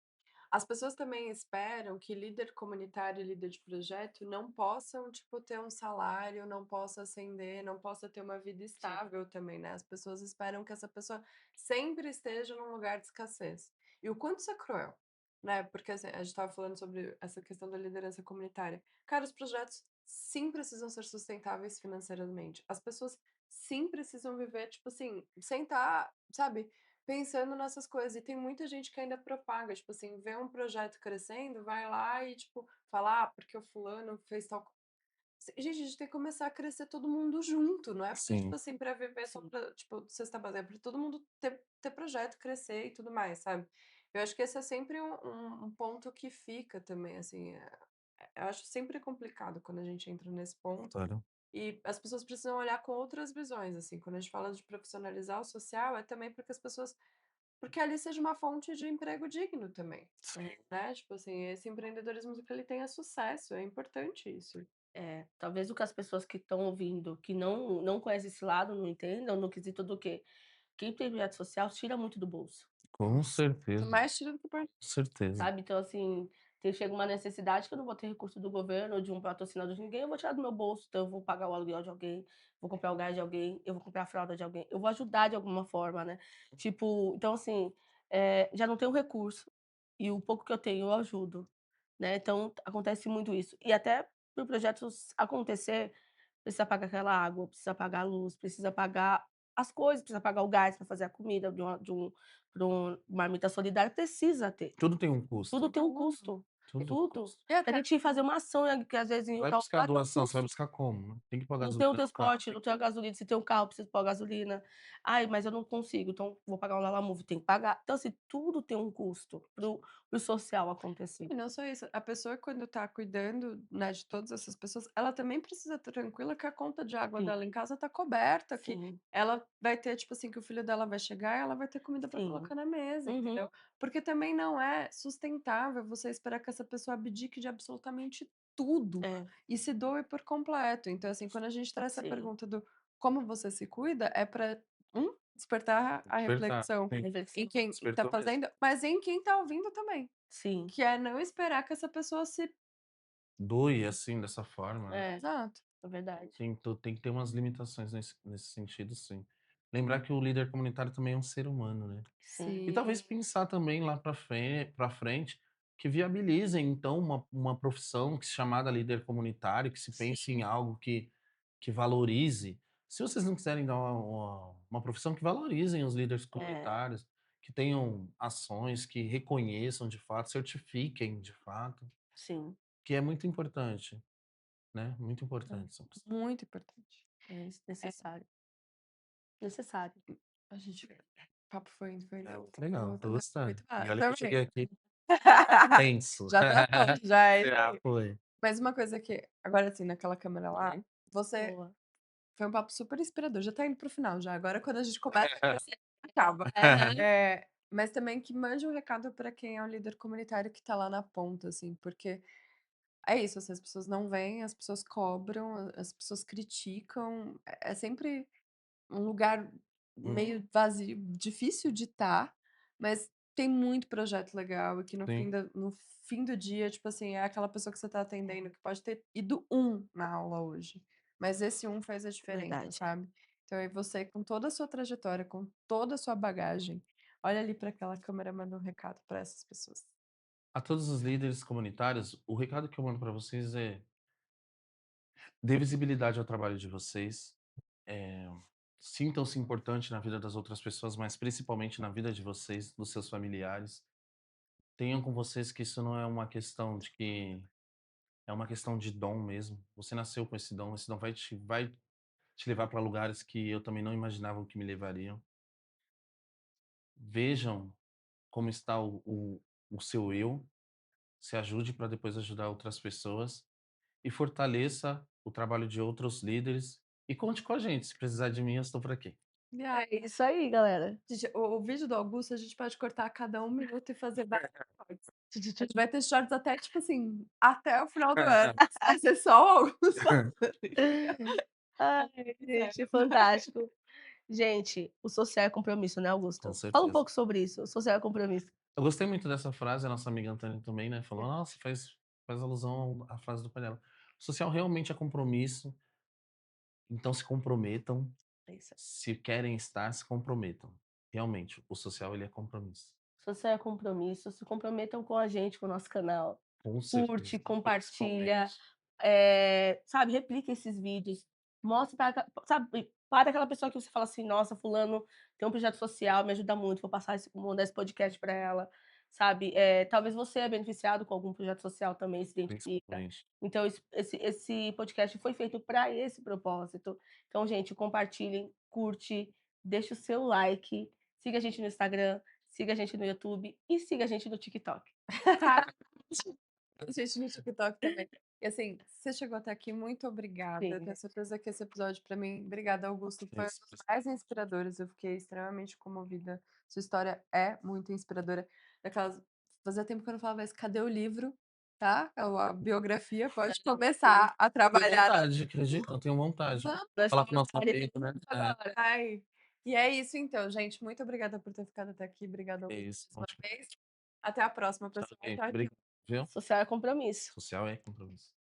as pessoas também esperam que líder comunitário e líder de projeto não possam, tipo, ter um salário, não possa ascender, não possa ter uma vida Sim, estável também, né? As pessoas esperam que essa pessoa sempre esteja num lugar de escassez. E o quanto isso é cruel, né? Porque assim, a gente estava falando sobre essa questão da liderança comunitária. Cara, os projetos sim precisam ser sustentáveis financeiramente. As pessoas sim precisam viver, tipo assim, sem estar, sabe? Pensando nessas coisas. E tem muita gente que ainda propaga, tipo assim, vê um projeto crescendo, vai lá e, tipo, fala, ah, porque o fulano fez tal. Gente, a gente tem que começar a crescer todo mundo junto, não é pra, tipo Sim, assim, pra viver só sim, pra, tipo, cesta básica, é pra todo mundo ter projeto, crescer e tudo mais, sabe? Eu acho que esse é sempre um ponto que fica também, assim, eu acho sempre complicado quando a gente entra nesse ponto. claro. E as pessoas precisam olhar com outras visões, assim, quando a gente fala de profissionalizar o social, é também para que as pessoas porque ali seja uma fonte de emprego digno também, é. né, tipo assim, esse empreendedorismo que ele tenha sucesso, é importante isso. É, talvez o que as pessoas que estão ouvindo, que não conhecem esse lado, não entendam no quesito do quê? Quem tem projeto social tira muito do bolso, Com certeza, Mais tiro do que por com certeza. sabe. Então, assim, chega uma necessidade que eu não vou ter recurso do governo ou de um patrocinador de ninguém, eu vou tirar do meu bolso, então eu vou pagar o aluguel de alguém, vou comprar o gás de alguém, eu vou comprar a fralda de alguém, eu vou ajudar de alguma forma, né. Tipo, então assim, já não tenho recurso, e o pouco que eu tenho eu ajudo, né, então acontece muito isso. E até para o projeto acontecer, precisa pagar aquela água, precisa pagar a luz, precisa pagar as coisas, precisa pagar o gás para fazer a comida de um pra marmita solidária, precisa ter. Tudo tem um custo, Tudo tem um tudo. custo, tudo tem um tudo. custo. E Pra até gente ir fazer uma ação, que às vezes em Vai tal buscar lugar tem um doação, você vai custo. buscar como, né? Tem que pôr Não tem o gasolina no carro, transporte, não tem a gasolina, se tem um carro, preciso pôr gasolina. "Ai, mas eu não consigo, então vou pagar um Lalamove", tem que pagar. Então assim, tudo tem um custo para o social acontecer. e não só isso, a pessoa quando tá cuidando, né, de todas essas pessoas, ela também precisa estar tranquila que a conta de água Sim, dela em casa tá coberta, que sim, ela vai ter, tipo assim, que o filho dela vai chegar e ela vai ter comida pra sim. colocar na mesa, Uhum. entendeu? Porque também não é sustentável você esperar que essa pessoa abdique de absolutamente tudo É, e se doe por completo. Então, assim, quando a gente traz essa sim, pergunta do como você se cuida, é pra, despertar a Despertar, reflexão sim. Reflexão. em quem tá Despertou mesmo. fazendo, mas em quem tá ouvindo também, Sim. que é não esperar que essa pessoa se Doe, assim, dessa forma, né. É, exato. é verdade. Tem que ter umas limitações nesse sentido, sim. Lembrar que o líder comunitário também é um ser humano, né. Sim. E talvez Sim. pensar também lá pra frente, que viabilizem então uma profissão que chamada líder comunitário, que se pense em algo que valorize. Se vocês não quiserem dar uma profissão, que valorizem os líderes É, comunitários, que tenham ações, que reconheçam de fato, certifiquem de fato, sim. que é muito importante, né, muito É, importante essa questão. muito importante. É É, necessário. Necessário. a gente o papo foi É muito legal, tô gostando. muito E massa, olha que eu cheguei também. aqui tenso. Já tá bom, já é isso Já aí. foi. Mas uma coisa que agora assim, naquela câmera lá, Uhum. você Boa. foi um papo super inspirador, já tá indo para o final já, agora quando a gente começa, você acaba. Aham. Mas também que mande um recado para quem é o líder comunitário que tá lá na ponta, assim, porque é isso, assim, as pessoas não veem, as pessoas cobram, as pessoas criticam, é sempre um lugar Uhum. meio vazio, difícil de estar, mas tem muito projeto legal e que Sim. no fim do dia, tipo assim, é aquela pessoa que você tá atendendo que pode ter ido um na aula hoje, mas esse um faz a diferença, Verdade. sabe. Então aí você com toda a sua trajetória, com toda a sua bagagem, olha ali para aquela câmera e manda um recado para essas pessoas. A todos os líderes comunitários, o recado que eu mando para vocês é: dê visibilidade ao trabalho de vocês, eh, sintam-se importante na vida das outras pessoas, mas principalmente na vida de vocês, dos seus familiares. Tenham com vocês que isso não é uma questão de que é uma questão de dom mesmo. Você nasceu com esse dom vai te levar para lugares que eu também não imaginava que me levariam. Vejam como está o seu eu, se ajude para depois ajudar outras pessoas e fortaleça o trabalho de outros líderes e conte com a gente, se precisar de mim eu estou por aqui. E aí, É isso aí, galera. gente, o vídeo do Augusto a gente pode cortar a cada 1 minuto e fazer vários cortes. A gente vai ter shorts até, tipo assim, até o final do ano. Vai ser só o Augusto falando. Ai, gente, fantástico. Gente, o social é compromisso, né, Com Augusto? Fala um certeza. pouco sobre isso, o social é compromisso. Eu gostei muito dessa frase, a nossa amiga Antônia também, né, falou: "Nossa, faz alusão à frase do pai dela". Social realmente é compromisso, então se comprometam, É isso aí. se querem estar, se comprometam. Realmente, o social ele é compromisso. Social é compromisso, se comprometam com a gente, com o nosso canal. Com certeza, Curte, compartilha, principalmente. sabe, replica esses vídeos, mostra para aquela pessoa que você fala assim: "Nossa, fulano tem um projeto social, me ajuda muito, vou mandar esse podcast para ela", sabe. Talvez você é beneficiado com algum projeto social também, se identifica. Principalmente. Então esse podcast foi feito para esse propósito. Então, gente, compartilhem, curte, deixa o seu like, siga a gente no Instagram, siga a gente no YouTube e siga a gente no TikTok. Gente no TikTok também. E assim, você chegou até aqui, muito obrigada. Eu Sim. tenho certeza que esse episódio para mim obrigada, Augusto, Que foi um isso, dos mais inspiradores. Eu fiquei extremamente comovida. Sua história é muito inspiradora. Daquelas fazia tempo que eu não falava isso. Cadê o livro, tá? A biografia, pode começar a tenho trabalhar. vontade, acredita? Eu tenho vontade. Vamos. Nós Falar com o estamos nosso amigo, né. É, Agora. Ai. E é isso então, gente. Muito obrigada por ter ficado até aqui. Obrigada, é Augusto, isso, mais uma ótimo. vez. Até a próxima, Tchau, pessoal. gente. Tchau, tchau. Viu? Social é compromisso. Social é compromisso.